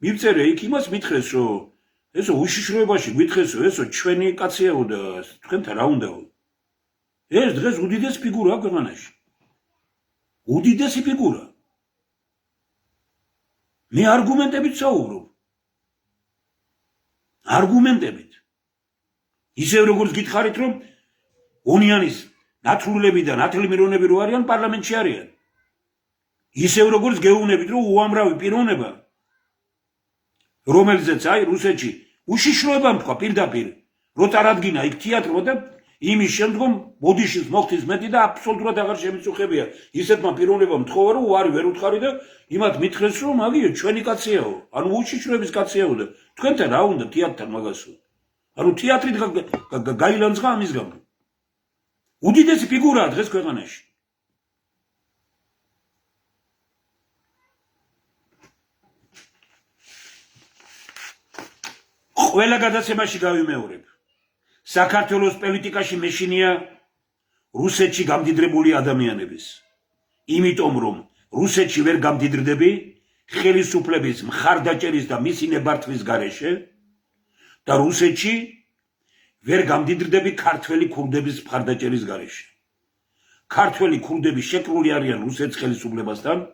მივწერე იქ იმას მითხრეს რომ ესო უშიშროებაში გვითხრესო ესო ჩვენი კაციაო და თქვენთან რა უნდაო ეს დღეს უდიდესი ფიგურაა ქვეყანაში უდიდესი ფიგურა მე არგუმენტებით საუბრობ არგუმენტებით ისევ როგორც გითხარით რომ უნიანის ნათლულები და ნათელი მირონები რო არიან პარლამენტში არიან ისევ როგორც გეუბნებით რომ უამრავი პიროვნება რომელზეც აი რუსეთში უშიშროება თქვა პირდაპირ რო წარადგინა იქ თეატრმა და იმის შემდგომ ბოდიშის მოხდის მეტი და აბსოლუტურად აღარ შემიწუხებია ისეთმა პიროვნებამ თქვა რომ უარი ვერ უთხარი და იმათ მითხრეს რომ აგიო ჩვენი კაციაო ანუ უშიშროების კაციაო და თქვენთან რა უნდა თეატრთან მაგასო ანუ თეატრით გაილანძღა ამის გამო უდიდესი ფიგურაა დღეს ქვეყანაში ყველა გადაცემაში გავიმეორებ საქართველოს პოლიტიკაში მეშინია რუსეთში გამდიდრებული ადამიანების იმიტომ რომ რუსეთში ვერ გამდიდრდები ხელისუფლების მხარდაჭერის და მისი ნებართვის გარეშე და რუსეთში ვერ გამდიდრდები ქართველი ქურდების მხარდაჭერის გარეშე ქართველი ქურდები შეკრული არიან რუსეთის ხელისუფლებასთან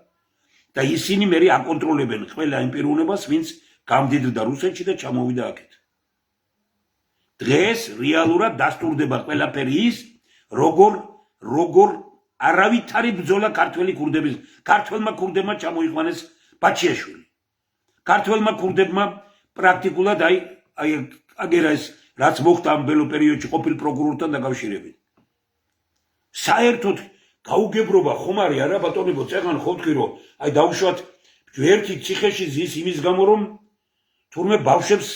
და ისინი მერე აკონტროლებენ ყველა იმ პიროვნებას ვინც გამდიდრდა რუსეთში და ჩამოვიდა აქეთ დღეს რეალურად დასტურდება ყველაფერი ის როგორ არავითარი ბრძოლა ქართველი ქურდების ქართველმა ქურდებმა ჩამოიყვანეს ბაჩიაშვილი. ქართველმა ქურდებმა პრაქტიკულად აი აგერა ეს რაც მოხდა ამ ბელო პერიოდში ყოფილ პროკურორთან დაკავშირებით. საერთოდ გაუგებრობა ხომ არის არა ბატონებო, წეგან ხო ვთქვი რომ აი დავუშვათ ერთი ციხეში ზის იმის გამო რომ თურმე ბავშვებს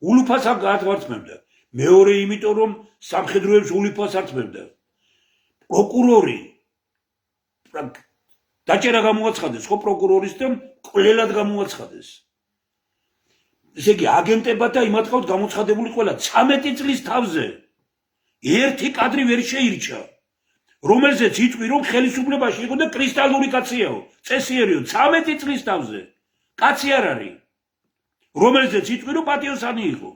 ულუფას გაათვარწმებდა. მეორე იმიტომ რომ სამხედროებს ულუფას ართმევდა. პროკურორი დაჭერა გამოაცხადეს ხო პროკურორის და ყველად გამოაცხადეს. ესე იგი აგენტებად და იმათ ყავთ გამოცხადებული ყველა 13 წლის თავზე ერთი კადრი ვერ შეირჩა, რომელზეც იტყვი რომ ხელისუფლებაში იყო და კრისტალური კაციაო, წესიერიო 13 წლის თავზე. კაცი არ არის, რომელზეც იტყვი რომ პატიოსანი იყო.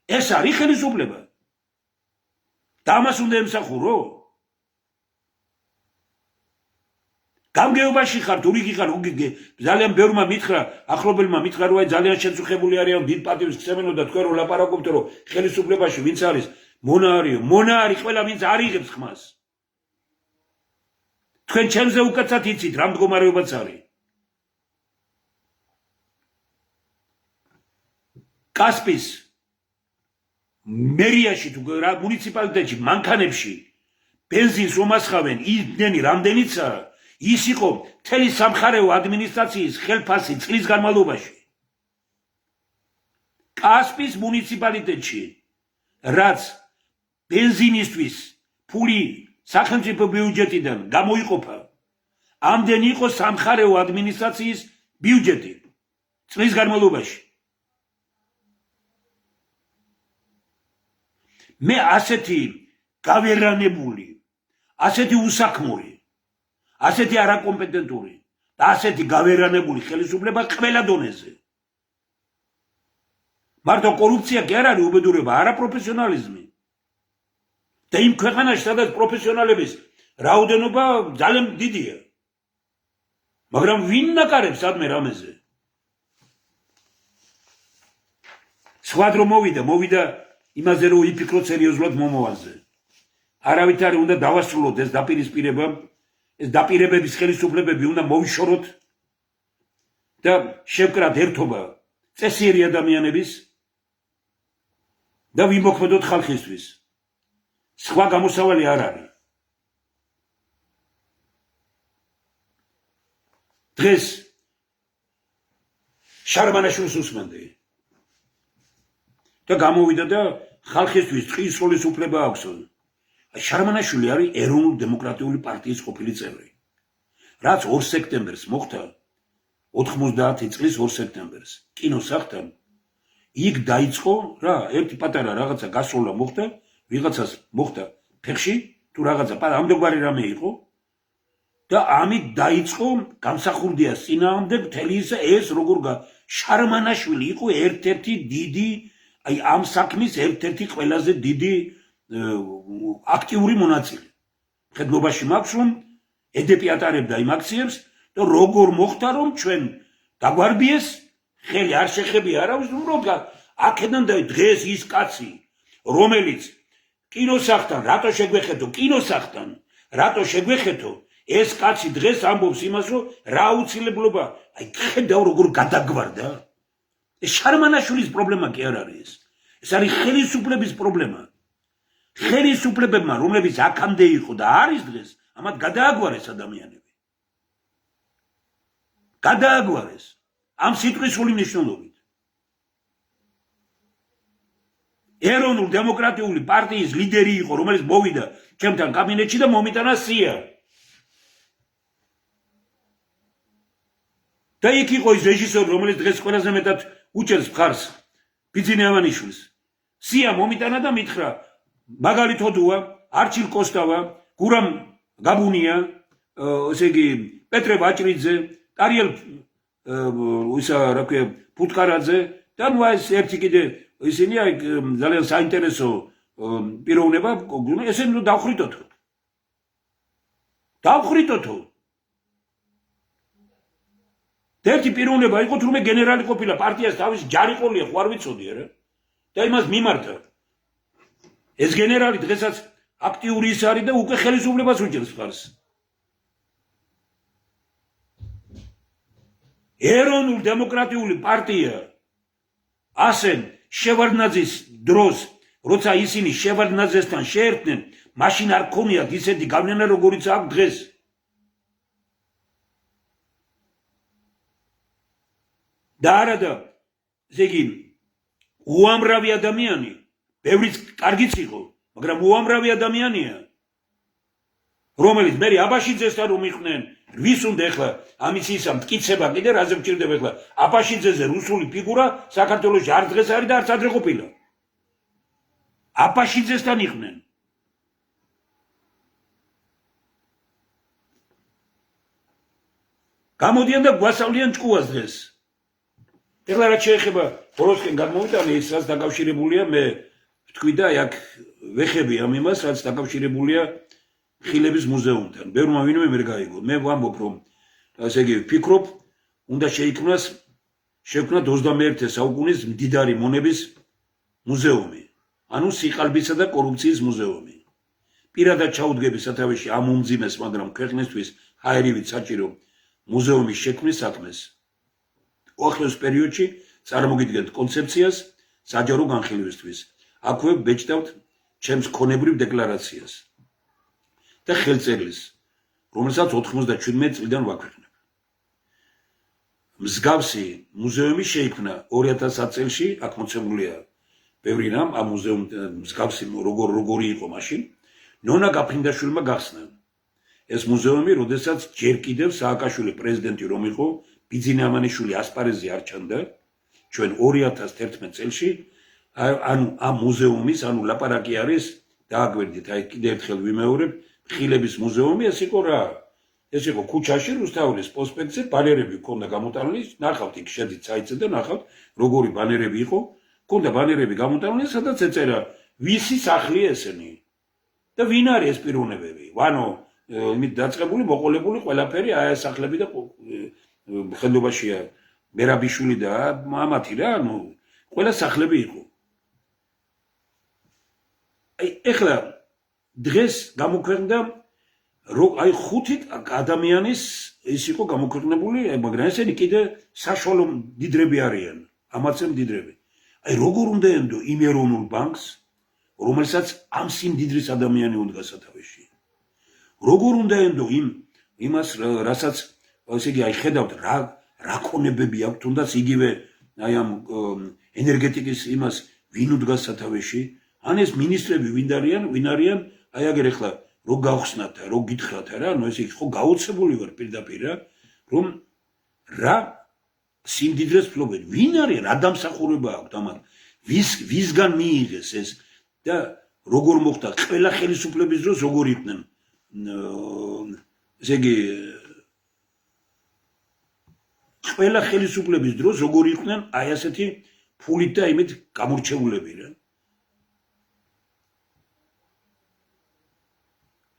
ეს არის ხელისუფლება. და ამას უნდა ემსახურო? გამგეობაში ხარ, თურიქი ხარ, ძალიან ბევრმა მითხრა, ახლობელმა მითხრა, რომ აი ძალიან შეწუხებული არიან, დიდ პატივს გცემენო და თქვენ რომ ლაპარაკობთ, რომ ხელისუფლებაში ვინც არის, მონა არისო, მონა არის ყველა ვინც არ იღებს ხმას. თქვენ ჩემზე უკაცად იცით, რა მდგომარეობაც არის. კასპის მერიაში თუ მუნიციპალიტეტში, მანქანებში ბენზინს რომ ასხავენ, იდნენ რამდენიცაა, ის იყო მთელი სამხარეო ადმინისტრაციის ხელფასი წლის განმავლობაში. კასპის მუნიციპალიტეტში, რაც ბენზინისთვის ფული სახელმწიფო ბიუჯეტიდან გამოიყოფა, ამდენი იყო სამხარეო ადმინისტრაციის ბიუჯეტი წლის განმავლობაში. მე ასეთი გავერანებული, ასეთი უსაქმური, ასეთი არაკომპეტენტური და ასეთი გავერანებული ხელისუფლება ყველა დონეზე. მარტო კორუფცია კი არ არის უბედურება, არა პროფესიონალიზმი. და იმ ქვეყანაში, სადაც პროფესიონალების რაოდენობა ძალიან დიდია. მაგრამ ვინ ნაკარებს სადმე რამეზე? სხვა დრო მოვიდა იმაზე რომ იფიქროთ სერიოზულად მომავალზე. არავითარი უნდა დავასრულოთ ეს დაპირისპირება, ეს დაპირებების ხელისუფლებები უნდა მოვიშოროთ და შევკრათ ერთობა წესიერი ადამიანების და ვიმოქმედოთ ხალხისთვის. სხვა გამოსავალი არ არის. დღეს შარბანაშვილს უსმენდი და გამოვიდა და ხალხისთვის ტყის სროლის უფლება აქვს. შარბანაშვილი არის ეროვნულ-დემოკრატიული პარტიის ყოფილი წევრი. რაც 2 სექტემბერს მოხდა, 90 წლის 2 სექტემბერს კინოსახთან, იქ დაიწყო რა, ერთი პატარა რაღაცა გასროლა მოხდა, ვიღაცას მოხდა ფეხში, თუ რაღაცა ამდენგვარი რამე იყო და ამით დაიწყო გამსახურდია წინააღმდეგ მთელი ეს როგორ შარბანაშვილი იყო ერთ-ერთი დიდი, აი ამ საქმის ერთ-ერთი ყველაზე დიდი აქტიური მონაწილე. მხედრობაში მაქვს რომ ედეპი ატარებდა იმ აქციებს და როგორ მოხდა რომ ჩვენ დაგვარბიეს, ხელი არ შეხები არავის, უბრალოდ აქედან და დღეს ის კაცი, რომელიც კინოსახთან, რატო შეგვეხეთო კინოსახთან, რატო შეგვეხეთო, ეს კაცი დღეს ამბობს იმას, რომ რა აუცილებლობა, აი ხედავ როგორ გადაგვარდა. ეს შარბანაშვილის პრობლემა კი არ არის. ეს არის ხელისუფლების პრობლემა. ხელისუფლებებმა, რომლებიც აქამდე იყო და არის დღეს, ამათ გადააგვარეს ადამიანები. გადააგვარეს ამ სიტყვის სრული მნიშვნელობით. ეროვნულ-დემოკრატიული პარტიის ლიდერი იყო, რომელიც მოვიდა ჩემთან კაბინეტში და მომიტანა სია. და იქ იყო ის რეჟისორი, რომელიც დღეს ყველაზე მეტად უჭერს მხარს ბიძინა ავანიშვილს. სია მომიტანა და მითხრა მაგალითოდუა, არჩილ კოსტავა, გურამ გაბუნია, ესე იგი პეტრე ბაჭრიძე, ტარიელ ისა რა ქვია ფუტკარაძე და ნუ ეს ერთი კიდე ისინი აი ძალიან საინტერესო პიროვნება, ესენი ნუ დავხრიტოთო. დავხრიტოთო. ერთი პიროვნება იყო თურმე გენერალი ყოფილა, პარტიას თავის ჯარი ყოლია, ხო არ ვიცოდი არა? და იმას მიმართა. ეს გენერალი დღესაც აქტიური ის არის და უკვე ხელისუფლებას უჭერს მხარს. ეროვნულ დემოკრატიული პარტია ასენ შევარდნაძის დროს, როცა ისინი შევარდნაძესთან შეერთდნენ, მაშინ არ ქონიათ ისეთი გავლენა, როგორიც აქვს დღეს. და არადა, ესე იგი, უამრავი ადამიანი, ბევრიც კარგიც იყო, მაგრამ უამრავი ადამიანია, რომელიც მე აბაშიძესთან რომ იყვნენ, ვის უნდა ეხლა ამის ისა მტკიცება კიდე რაზე მჭირდება ეხლა აბაშიძეზე რუსული ფიგურა საქართველოში არ დღეს არის და არც ადრე ყოფილა. აბაშიძესთან იყვნენ. გამოდიან და გვასავლიან ჭკუას დღეს. ეხლა რაც შეეხება ბოლოსკენ გადმოვიტანე ის რაც დაკავშირებულია მე ვთქვი და აქ ვეხები ამ იმას რაც დაკავშირებულია ხილების მუზეუმთან. ბევრმა ვინმე ვერ გაიგო. მე ვამბობ რომ ასე იგი ვფიქრობ უნდა შეიქმნას 21 საუკუნის მდიდარი მონების მუზეუმი. ანუ სიყალბისა და კორუფციის მუზეუმი. პირადად ჩაუდგები სათავეში ამ უმძიმეს, მაგრამ ქვეყნისთვის ჰაერივით საჭირო მუზეუმის შექმნის საქმეს. ახლოს პერიოდში წარმოგიდგენთ კონცეფციას საჯარო განხილვისთვის. აქვე ბეჭდავთ ჩემს ქონებრივ დეკლარაციას და ხელწერილს, რომელსაც 97 წლიდან ვაქვეყნებ. მსგავსი მუზეუმი შეიქმნა 2010 წელში, აქ მოცემულია ბევრი რამ, ამ მუზეუმ მსგავსი როგორი იყო მაშინ. ნონა გაფრინდაშვილმა გახსნა ეს მუზეუმი, როდესაც ჯერ კიდევ სააკაშვილი პრეზიდენტი რომ იყო, ბიძინა ამანიშვილი ასპარეზზე არ ჩანდა, ჩვენ 2011 წელში, ანუ ამ მუზეუმის, ანუ ლაპარაკი არის, დააგვერდით, აი კიდევ ერთხელ ვიმეორებ, ხილების მუზეუმი ეს იყო რა? ეს იყო ქუჩაში, რუსთაველის პროსპექტზე, ბანერები ჰქონდა გამოტანილი, ნახავთ იქ შედით საიტზე და ნახავთ, როგორი ბანერები იყო, ჰქონდა ბანერები გამოტანილი, სადაც ეწერა, ვისი სახლია ესენი და ვინ არის ეს პიროვნებები? ვანო, იმით დაწყებული, მოყოლებული ყველაფერი აი ეს სახლები და ხელობაშია მერაბიშვილი და მამათი რა, ნუ ყველა სახლები იყო. აი ეხლა დღეს გამოქვეყნდა აი 5 ადამიანის ის იყო გამოქვეყნებული, მაგრამ ესენი კიდე საშუალო მდიდრები არიან, ამაცე მდიდრები. აი როგორ უნდა ენდო იმ ეროვნულ ბანკს, რომელსაც ამ სიმდიდრის ადამიანი უდგა სათავეში. როგორ უნდა ენდო იმას, რასაც ესე იგი აი ხედავთ რა ქონებები აქვს, თუნდაც იგივე აი ამ ენერგეტიკის იმას ვინ უდგას სათავეში, ან ეს მინისტრები ვინ არიან, აი აგერ ეხლა რო გავხსნათ და რო გითხრათ რა, ანუ ესე იგი ხო გაოცებული ვარ პირდაპირ რომ რა სიმდიდრეს ფლობენ, ვინ არის, რა დამსახურება აქვს ამათ, ვისგან მიიღეს ეს და როგორ მოხდა ყველა ხელისუფლების დროს როგორ იყვნენ ესე იგი ყველა ხელისუფლების დროს როგორ იყვნენ აი ასეთი ფულით და იმით გამორჩეულები რა.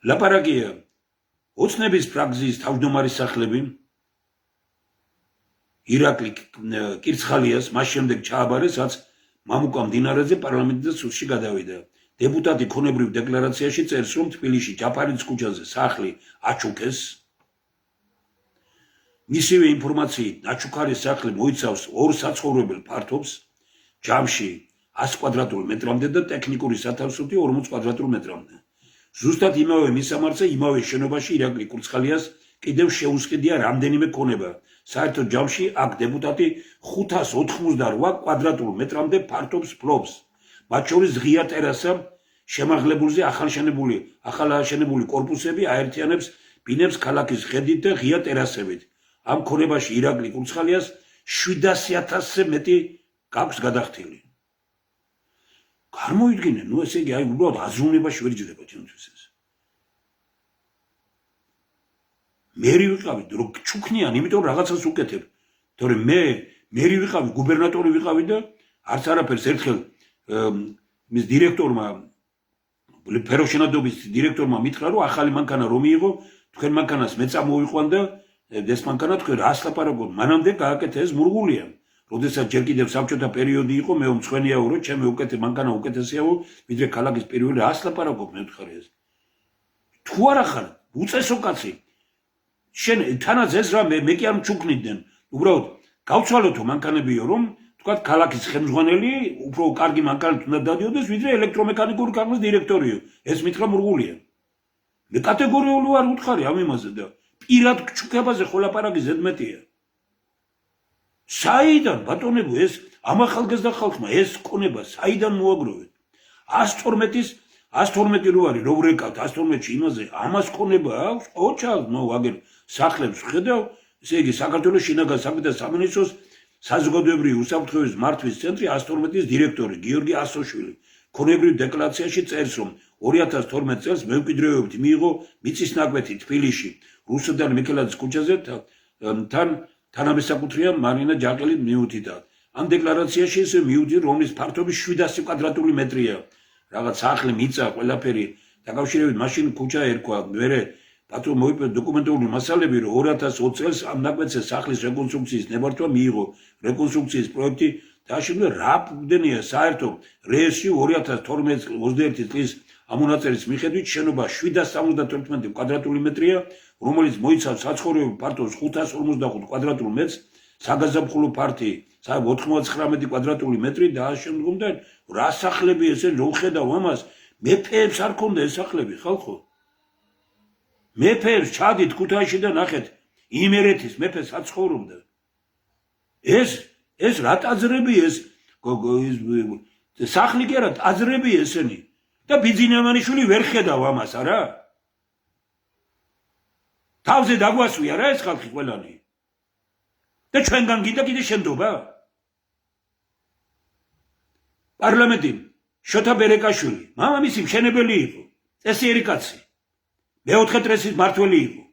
ლაპარაკია ოცნების ფრაქციის თავმჯდომარის სახლები ირაკლი კირცხალიას მას შემდეგ ჩააბარეს, რაც მამუკა მდინარეზე პარლამენტის სულში გადავიდა. დეპუტატი ქონებრივ დეკლარაციაში წერს, რომ თბილისში ჯაფარის ქუჩაზე სახლი აჩუქეს. მისივე ინფორმაციით, აჩუქარის სახლი მოიცავს 2 საცხოვრებელ ფართობს, ჯამში 100 კვადრატულ მეტრამდე და ტექნიკური სათავსოთი 40 კვადრატულ მეტრამდე. ზუსტად იმავე მისამართზე, იმავე შენობაში ირაკლი კურცხალიას კიდევ შეუსყიდია რამდენიმე ქონება. საერთოდ ჯამში აქ დეპუტატი 588 კვადრატულ მეტრამდე ფართობს ფლობს. მათ შორის ღია ტერასა შემაღლებულზე ახალაშენებული კორპუსები აერთიანებს ბინებს ქალაქის ხედით და ღია ტერასებით. ამ ქონებაში ირაკლი კურცხალიას 700.000-ზე მეტი გაქვს გადახდილი. გამოიდგინე, ნუ ესე იგი, აი უბრალოდ აზროვნებაში ვერ ჯდება ჩემთვის ეს. მე ვიყავი, რომ ჩუქნიან, იმიტომ რაღაცას უკეთებ. თორემ მე ვიყავი, გუბერნატორი ვიყავი და არც არაფერს ერთხელ მის დირექტორმა ფეროშენადობის დირექტორმა მითხრა, რომ ახალი მანქანა რომ მიიღო, თქვენ მანქანას მე წამოვიყვან და ეს მანქანა თქვენ რას ლაპარაკობთ? მანამდე გააკეთა ეს მურგულია. როდესაც ჯერ კიდევ საბჭოთა პერიოდი იყო, მე უმცხვენიაო, რომ ჩემი მანქანა უკეთესიაო, ვიდრე ქალაქის პირველი რას ლაპარაკობ მე ვთხარი ეს. თუ არა ხარ უწესო კაცი. შენ თანაც ეს რა მე კი არ მჩუქნიდნენ. უბრალოდ გავცვალოთო მანქანებიო, რომ თქვათ ქალაქის ხელმძღვანელი უფრო კარგი მანქანით უნდა დადიოდეს, ვიდრე ელექტრომექანიკური ქარხნის დირექტორიო. ეს მითხრა მურღულია. მე კატეგორიული ვარ უთხარი ამ იმაზე და პირად ჩუქებაზე ხოლაპარაკი ზედმეტია. საიდან ბატონებო ეს ამ ახალგაზრდა ხალხმა ეს კონება საიდან მოაგროვეთ? 112 რო არის რო ვრეკავთ 112-ში იმაზე ამას კონება აქვს? ოჩალ ნო აგერ სახლებს ხედავ, ესე იგი საქართველოს შინაგან საქმეთა სამინისტროს საზოგადოებრივი უსაფრთხოების მართვის ცენტრი 112-ის დირექტორი გიორგი ასოშვილი ქონებრივ დეკლარაციაში წერს, რომ 2012 წელს მემკვიდრეობით მიიღო მიწის ნაკვეთი თბილისში რუსუდან მიქელაძის ქუჩაზე თანამესაკუთრეა მარინა ჯაყელის მიუთითად. ამ დეკლარაციაში ისე მიუთითებს, რომლის ფართობი 700 კვადრატული მეტრია. რაღაც სახლი, მიწა, ყველაფერი დაკავშირებით მაშინ ქუჩა ერქვა. მერე ბატონო მოიპოვეს დოკუმენტური მასალები, რომ 2020 წელს ამ ნაკვეთზე სახლის რეკონსტრუქციის ნებართვა მიიღო, რეკონსტრუქციის პროექტი დააშენდა რა ბუდენია საერთო რეესში 2012-21 წლის ამონაწერის მიხედვით შენობა 778 კვადრატული მეტრია, რომელიც მოიცავს საცხოვრებელ ფართობს 555 კვადრატულ მეტრს, საგაზაფხულო ფართი 99 კვადრატული მეტრი და ამ შემდგომთან რა სახლები ესე რო ხედავ ამას, მეფეებს არ ქონდა ეს სახლები ხალხო. მეფეებს ჩადით ქუთაისში და ნახეთ, იმერეთის მეფე საცხოვრობდა. ეს რა ტაძრები ეს სახლი კი არა ტაძრები ესენი და ბიძინამანიშვილი ვერ ხედავ ამას არა? თავზე დაგვასვია რა ეს ხალხი ყველანი და ჩვენგან გინდა კიდე შენდობა? პარლამენტი შოთა ბერეკაშვილი მამამისი მშენებელი იყო, წესიერი კაცი, მეოთხე ტრესის მართველი იყო.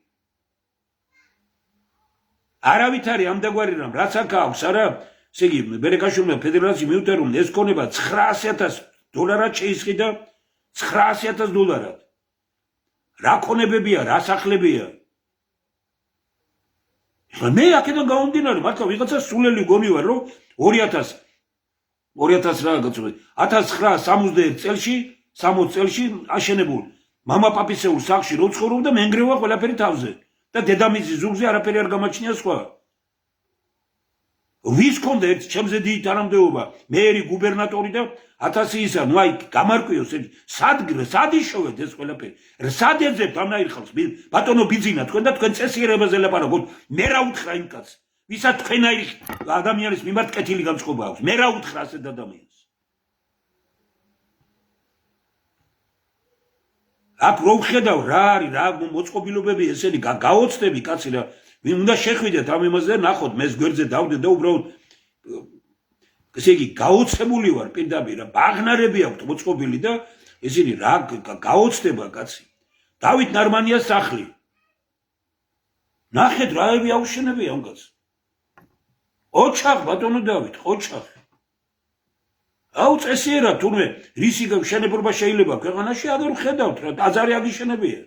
არავითარი ამდაგვარი რამ რაც აქ აქვს არა, ესე იგი ბერეკაშვილმა ფედერაცია მიუწერა, რომ ეს ქონება $900,000 შეისყიდა, $900,000. რა ქონებებია, რა სახლებია? მე აქედან გამომდინარე, მართლა ვიღაცა სულელი გონივარ, რომ 2000 რა გაწყვეტ 1961 წელში 60 წელში აშენებულ მამაპაპისეულ სახლში რო ცხოვრობდა, მენგრევა ყველაფერი თავზე და დედამისის ზურგზე არაფერი არ გამაჩნია სხვა. ვის ქონდა ერთ ჩემზე დიდი თანამდებობა, მეერი, გუბერნატორი და 1000 ისა, ნუ აი გამარკვიოს სად იშოვეთ ეს ყველაფერი? სად ეძებთ ამნაირ ხალხს? ბატონო ბიძინა თქვენ და თქვენ წესიერებაზე ლაპარაკობთ. მე რა უთხრა იმ კაცს? ვისაც თქვენაირი ადამიანის მიმართ კეთილი განწყობა აქვს. მე რა უთხრა ასეთ ადამიანს? აქ რო ვხედავ რა არის, რა მოწყობილობები ესენი გაოცდები კაცი რა. ვინ უნდა შეხვიდეთ ამ იმაზე, ნახოთ, მე გვერდზე დავდე და უბრალოდ ესე იგი გაოცებული ვარ პირდაპირ რა, ბაღნარები აქვთ მოწყობილი და ესენი რა გაოცდება კაცი. დავით ნარმანიას სახლი. ნახეთ რაები აუშენებია ამ კაცს. ოჩახ ბატონო დავით, ოჩახ. აუ წესიერა თურმე რისი შენებობა შეიძლება ქვეყანაში, აგერ ხედავთ რა, ტაძარი აგიშენებია.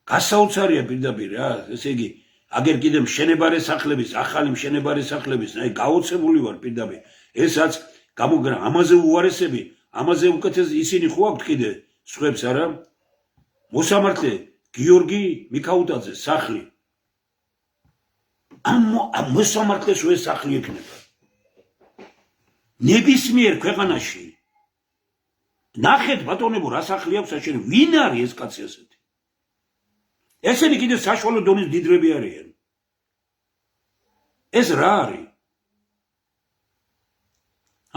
გასაოცარია პირდაპირ რა, ესე იგი აგერ კიდე მშენებარე სახლების, ახალი მშენებარე სახლების, აი გაოცებული ვარ პირდაპირ. ესაც გამოგრა ამაზე უარესები, ამაზე უკეთეს ისინი ხო აქვთ კიდე სხვებს არა? მოსამართლე გიორგი მიქაუტაძე სახლი. ამ მოსამართლეს ეს სახლი ექნება. ნებისმიერ ქვეყანაში. ნახეთ ბატონებო რა სახლი აქვს აშენებული. ვინ არის ეს კაცი ასეთი? ესენი კიდე საშუალო დონის დიდრები არიან. ეს რა არის?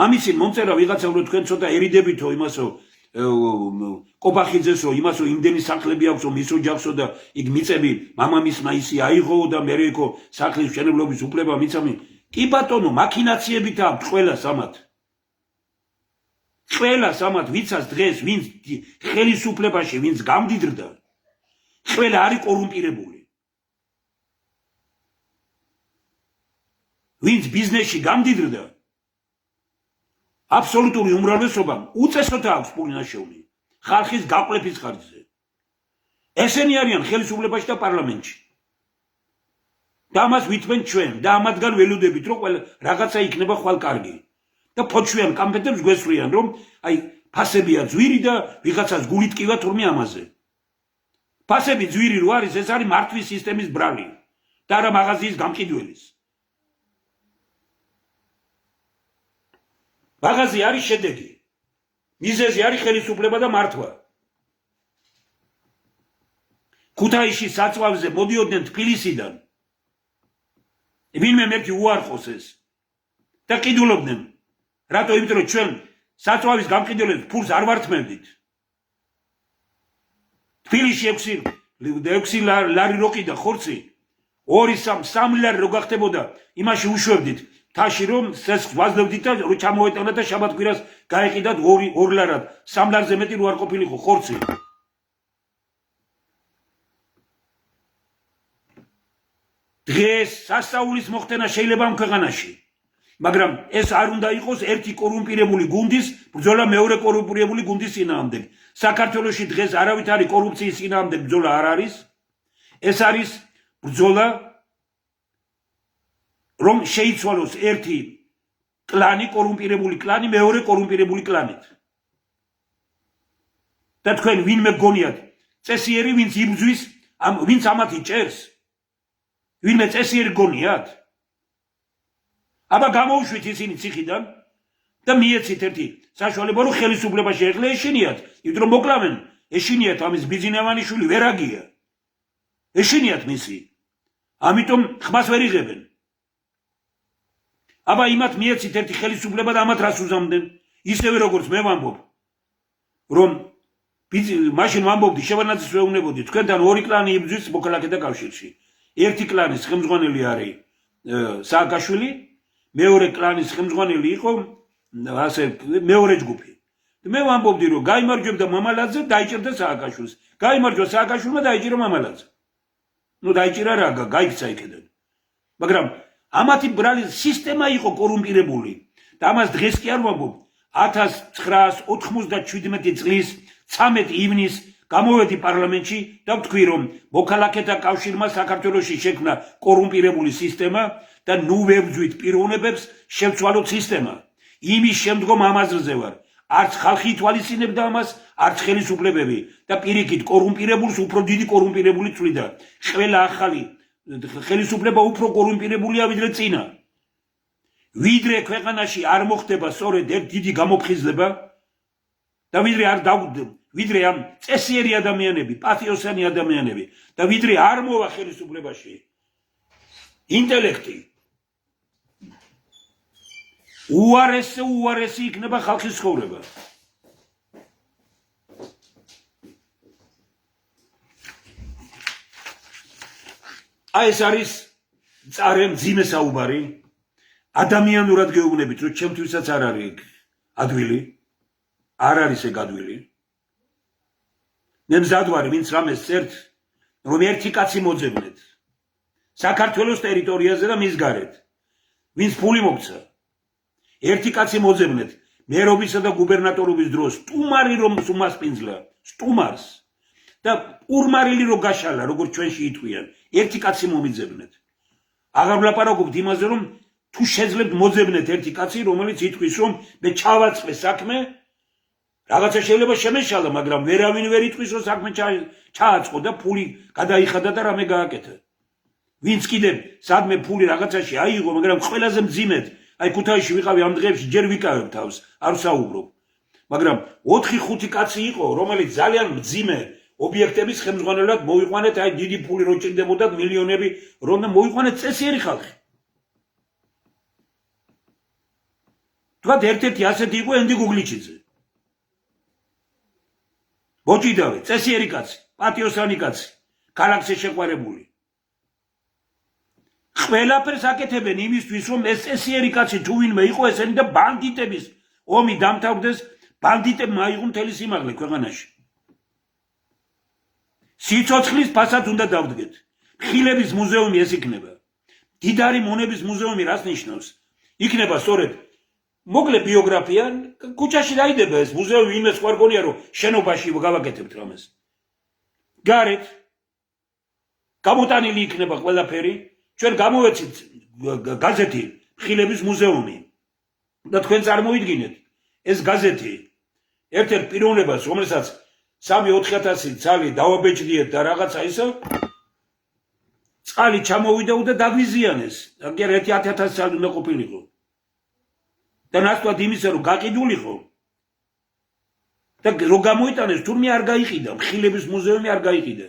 ამისი მომწერა ვიღაცა რო თქვენ ცოტა ერიდებითო იმასო კობახიძესო იმასო იმდენი სახლები აქვს მის ოჯახსო და იქ მიწები მამამისმა ისი აიღო და მე იქო სახლის მშენებლობის უფლება მიცამი. კი ბატონო, მაქინაციებით აქვს ყველას ამათ. ყველას ამათ ვიცას დღეს ვინც ხელისუფლებაში ვინც გამდიდრდა. ყველა არის კორუმპირებული. ვინც ბიზნესში გამდიდრდა, აბსოლუტური უმრავლესობამ უწესოთ აქვს პული ნაშოვნი ხალხის გაყლეფის ხარჯზე. ესენი არიან ხელისუფლებაში და პარლამენტში. და ამას ვითმენ ჩვენ და ამათგან ველოდებით, რომ რაღაცა იქნება ხვალ კარგი. და ფოჩვიან კამპეტებს გვესვრიან, რომ აი ფასებია ძვირი და ვიღაცას გულით კივა თურმე ამაზე. ფასები ძვირი რო არის, ეს არის მართვის სისტემის ბრალი და არა მაღაზიის გამყიდველის. მაღაზია არის შედეგი. მიზეზი არის ხელისუფლება და მართვა. ქუთაისში საწვავზე მოდიოდნენ თბილისიდან. ვინმე მერტი უარყოს ეს და ყიდულობდნენ. რატო? იმიტომ რომ ჩვენ საწვავის გამყიდველებს ფულს არ ვართმევდით. თბილისში 6 ლარი რო ყიდა ხორცი, 2-3 ლარი რო გახდებოდა, იმაში უშვებდით. თაში რომ სესხს ვაძლევდით და რო ჩამოეტანა და შაბათ კვირას გაეყიდათ 2 ლარად, 3 ლარზე მეტი რო არ ყოფილიყო ხორცი. დღეს სასწაულის მოხდენა შეიძლება ამ ქვეყანაში, მაგრამ ეს არ უნდა იყოს ერთი კორუმპირებული გუნდის ბრძოლა მეორე კორუმპირებული გუნდის წინააღმდეგ. საქართველოში დღეს არავითარი კორუფციის წინააღმდეგ ბრძოლა არ არის. ეს არის ბრძოლა, რომ შეიცვალოს ერთი კლანი, კორუმპირებული კლანი მეორე კორუმპირებული კლანით. და თქვენ ვინმე გგონიათ წესიერი, ვინც იბრძვის, ვინც ამათი ჭერს? ვინმე წესიერი გგონიათ? აბა გამოუშვით ისინი ციხიდან და მიეცით ერთი საშუალება, რომ ხელისუფლებაში ეხლა ეშინიათ, იმიტომ რომ მოკლავენ, ეშინიათ ამის ბიძინევანიშვილი ვერაგია. ეშინიათ მისი. ამიტომ ხმას ვერ იღებენ. აბა იმათ მიეცით ერთი ხელისუფლება და ამათ რას უზამდნენ? ისევე როგორც მე ვამბობ, რომ მაშინ ვამბობდი, შევანაძის ვეუბნებოდი, თქვენთან 2 კლანი იბრძვის მოქალაქეთა კავშირში. ერთი კლანის ხელმძღვანელი არის სააკაშვილი, მეორე კლანის ხელმძღვანელი იყო ასე მეორე ჯგუფი. მე ვამბობდი, რომ გაიმარჯვებდა მამალაძე, დაიჭერდა სააკაშვილს. გაიმარჯვა სააკაშვილმა, დაიჭირა მამალაძე. ნუ დაიჭირა რა, გაიქცა იქედან. მაგრამ ამათი ბრალი სისტემა იყო კორუმპირებული და ამას დღეს კი არ ვამბობ. 1997 წლის 13 ივნისს გამოვედი პარლამენტში და ვთქვი, რომ მოქალაქეთა კავშირმა საქართველოში შექმნა კორუმპირებული სისტემა და ნუ ვებრძვით პიროვნებებს, შევცვალოთ სისტემა. იმის შემდგომ ამაზრზე ვარ. არც ხალხი ითვალისწინებდა ამას, არც ხელისუფლებები და პირიქით კორუმპირებულს უფრო დიდი კორუმპირებული თვლიდა. ყველა ახალი ხელისუფლება უფრო კორუმპირებულია ვიდრე წინა. ვიდრე ქვეყანაში არ მოხდება სწორედ ერთი დიდი გამოფხიზლება და ვიდრე ამ წესიერი ადამიანები, პატიოსანი ადამიანები და ვიდრე არ მოვა ხელისუფლებაში ინტელექტი, უარესი იქნება ხალხის ცხოვრება. აი ეს არის წარე მძიმე საუბარი. ადამიანურად გეუბნებით, რომ ჩემთვისაც არ არის ადვილი, არ არის ეგ ადვილი. მე მზად ვარ, ვინც რამეს წერთ, რომ ერთი კაცი მოძებნეთ საქართველოს ტერიტორიაზე და მის გარეთ, ვინც ფული მოგცა, ერთი კაცი მოძებნეთ მერობისა და გუბერნატორობის დროს, სტუმარი რომ უმასპინძლა, სტუმარს და ურმარილი რო გაშალა, როგორც ჩვენში იტყვიან, ერთი კაცი მომიძებნეთ. აღარ ვლაპარაკობთ იმაზე, რომ თუ შეძლებთ მოძებნეთ ერთი კაცი, რომელიც იტყვის, რომ მე ჩავაწყე საქმე, რაღაცა შეიძლება შემეშალა, მაგრამ ვერავინ ვერ იტყვის, რომ საქმე ჩააწყო და ფული გადაიხადა და რამე გააკეთა. ვინც კიდევ სადმე ფული რაღაცაში აიღო, მაგრამ ყველაზე მძიმედ, აი ქუთაისში ვიყავი ამ დღეებში, ჯერ ვიკავებ თავს, არ ვსაუბრობ. მაგრამ 4-5 კაცი იყო, რომელიც ძალიან მძიმე ობიექტების ხელმძღვანელად მოიყვანეთ, აი დიდი ფული რო ჭირდებოდათ, მილიონები, რომ მოიყვანეთ წესიერი ხალხი. თქვათ ერთ-ერთი ასეთი იყო ენდი გუგლიჩიძე. მოჭიდავე, წესიერი კაცი, პატიოსანი კაცი, ქალაქზე შეყვარებული. ყველაფერს აკეთებენ იმისთვის, რომ ეს წესიერი კაცი თუ ვინმე იყო, ესენი და ბანდიტების ომი დამთავრდეს, ბანდიტებმა აიღო მთელი სიმაღლე ქვეყანაში. სიცოცხლის ფასად უნდა დავდგეთ. ხილების მუზეუმი ეს იქნება. დიდარი მონების მუზეუმი რას ნიშნავს? იქნება სწორედ მოკლე ბიოგრაფია, ქუჩაში დაიდება ეს მუზეუმი, იმეს ხوار გონია, რომ შენობაში გავაკეთებთ რამეს. გარეთ გამოტანილი იქნება ყველაფერი. ჩვენ გამოვეცით გაზეთი ხილების მუზეუმი და თქვენ წარმოიდგინეთ, ეს გაზეთი ერთ-ერთ პიროვნებას, რომელსაც 3-4 ცალი დავაბეჭდიეთ და რაღაცა ისო წყალი ჩამოვიდა და დაგვიზიანეს. აგერ 1000 წელი უნდა ყოფილიყო. და ნაცვლად იმისა, რომ გაყიდულიყო და რო გამოიტანეს, თურმე არ გაიყიდა, მხილების მუზეუმი არ გაიყიდა.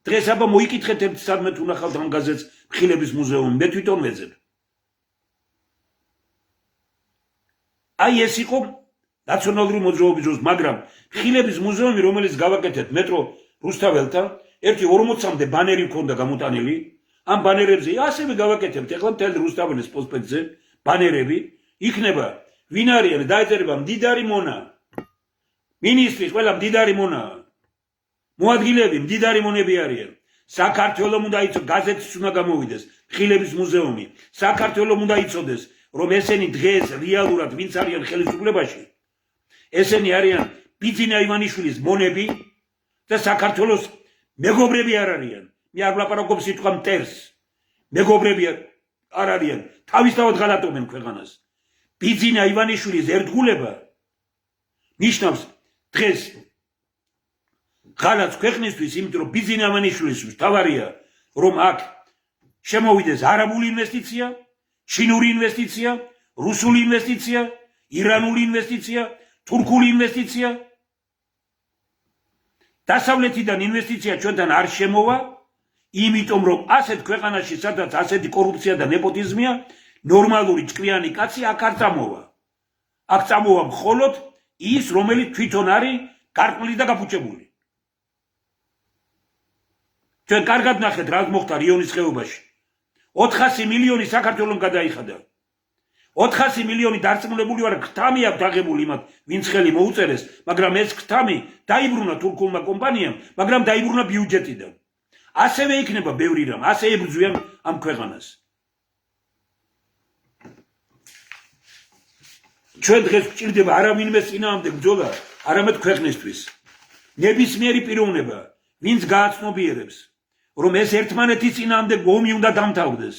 დღეს აბა მოიკითხეთ ერთ სადმე თუ ნახავთ ამ გაზეთს მხილების მუზეუმი, მე თვითონ ვეძებ. აი ეს იყო ნაციონალური მოძრაობის დროს, მაგრამ მხილების მუზეუმი, რომელიც გავაკეთეთ მეტრო რუსთაველთან, ერთი 40-მდე ბანერი მქონდა გამოტანილი. ამ ბანერებზე ასევე გავაკეთებთ ახლა მთელ რუსთაველის პროსპექტზე ბანერები იქნება ვინ არიან დაეწერება მდიდარი მონა მინისტრი ყველა მდიდარი მონა მოადგილეები მდიდარი მონები არიან საქართველოს უნდა იცოდეს გაზეთიც უნდა გამოვიდეს მხილების მუზეუმი საქართველოს უნდა იცოდეს რომ ესენი დღეს რეალურად ვინც არიან ხელისუფლებაში ესენი არიან ბიძინა ივანიშვილის მონები და საქართველოს მეგობრები არ არიან მე არ ვლაპარაკობ სიტყვა მტერს მეგობრები არ არიან თავისთავად ღალატობენ ქვეყანას ბიძინა ივანიშვილის ერთგულება ნიშნავს დღეს ღალატს ქვეყნისთვის იმიტომ რომ ბიძინა ივანიშვილის თავარია რომ აქ შემოვიდეს არაბული ინვესტიცია ჩინური ინვესტიცია რუსული ინვესტიცია ირანული ინვესტიცია თურქული ინვესტიცია დასავლეთიდან ინვესტიცია ჩვენთან არ შემოვა იმიტომ რომ ასეთ ქვეყანაში სადაც ასეთი კორუფცია და ნეპოტიზმია ნორმალური ჭკვიანი კაცი აქ არ წამოვა აქ წამოვა მხოლოდ ის რომელიც თვითონ არის გარყვნილი და გაფუჭებული ჩვენ კარგად ნახეთ რა მოხდა რიონის ხეობაში 400 მილიონი საქართველოს გადაიხადა 400 მილიონი დარწმუნებული ვარ ქთამი აქვს დაღებული იმათ ვინც ხელი მოუწერეს მაგრამ ეს ქთამი დაიბრუნა თურქულმა კომპანიამ მაგრამ დაიბრუნა ბიუჯეტიდან ასევე იქნება ბევრი რამ ასე ებრძვიან ამ ქვეყანას ჩვენ დღეს გვჭირდება არა ვინმე წინააღმდეგ ბრძოლა არამედ ქვეყნისთვის ნებისმიერი პიროვნება ვინც გააცნობიერებს რომ ეს ერთმანეთის წინააღმდეგ ომი უნდა დამთავრდეს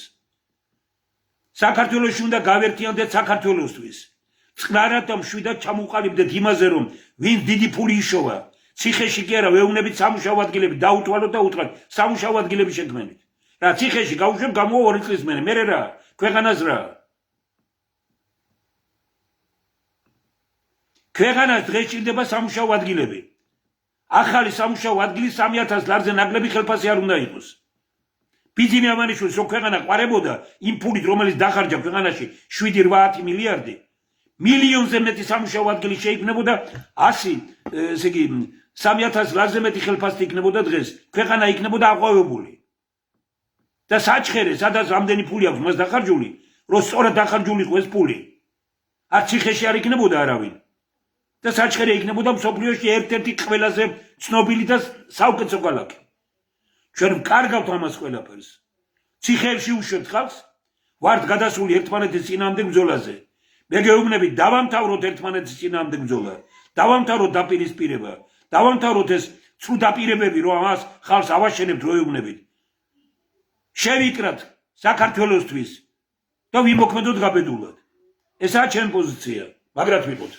საქართველოში უნდა გავერთიანდეთ საქართველოსთვის წყნარად და მშვიდად ჩამოყალიბდეთ იმაზე რომ ვინც დიდი ფული იშოვა ციხეში კი არა ვეუბნებით სამუშაო ადგილები დაუთვალოთ და უთხრათ სამუშაო ადგილები შექმნით რა ციხეში გავუშვებ გამოვა 2 წლის მერე რა ქვეყანას რა ქვეყანას დღეს ჭირდება სამუშაო ადგილები ახალი სამუშაო ადგილი 3000 ლარზე ნაკლები ხელფასი არ უნდა იყოს ბიძინა ივანიშვილის რო ქვეყანა ყარებოდა იმ ფულით რომელიც დახარჯა ქვეყანაში 7-8 მილიარდი მილიონზე მეტი სამუშაო ადგილი შეიქმნებოდა 100 ესე იგი 3000 ლარზე მეტი ხელფასი იქნებოდა დღეს ქვეყანა იქნებოდა აყვავებული და საჩხერე სადაც რამდენი ფული აქვს მას დახარჯული რომ სწორად დახარჯული იყო ეს ფული არ ციხეში არ იქნებოდა არავინ და საჩხერე იქნებოდა მსოფლიოში ერთ-ერთი ყველაზე ცნობილი და საუკეთესო ქალაქი ჩვენ ვკარგავთ ამას ყველაფერს ციხეებში უშვებთ ხალხს ვართ გადასული ერთმანეთის წინააღმდეგ ბრძოლაზე მე გეუბნებით დავამთავროთ ერთმანეთის წინააღმდეგ ბრძოლა დავამთავროთ დაპირისპირება დავამთავროთ ეს ცრუ დაპირებები რომ ამას ხალხს ავაშენებთ რო ეუბნებით შევიკრათ საქართველოსთვის და ვიმოქმედოთ გაბედულად ესაა ჩემი პოზიცია მაგრად ვიყოთ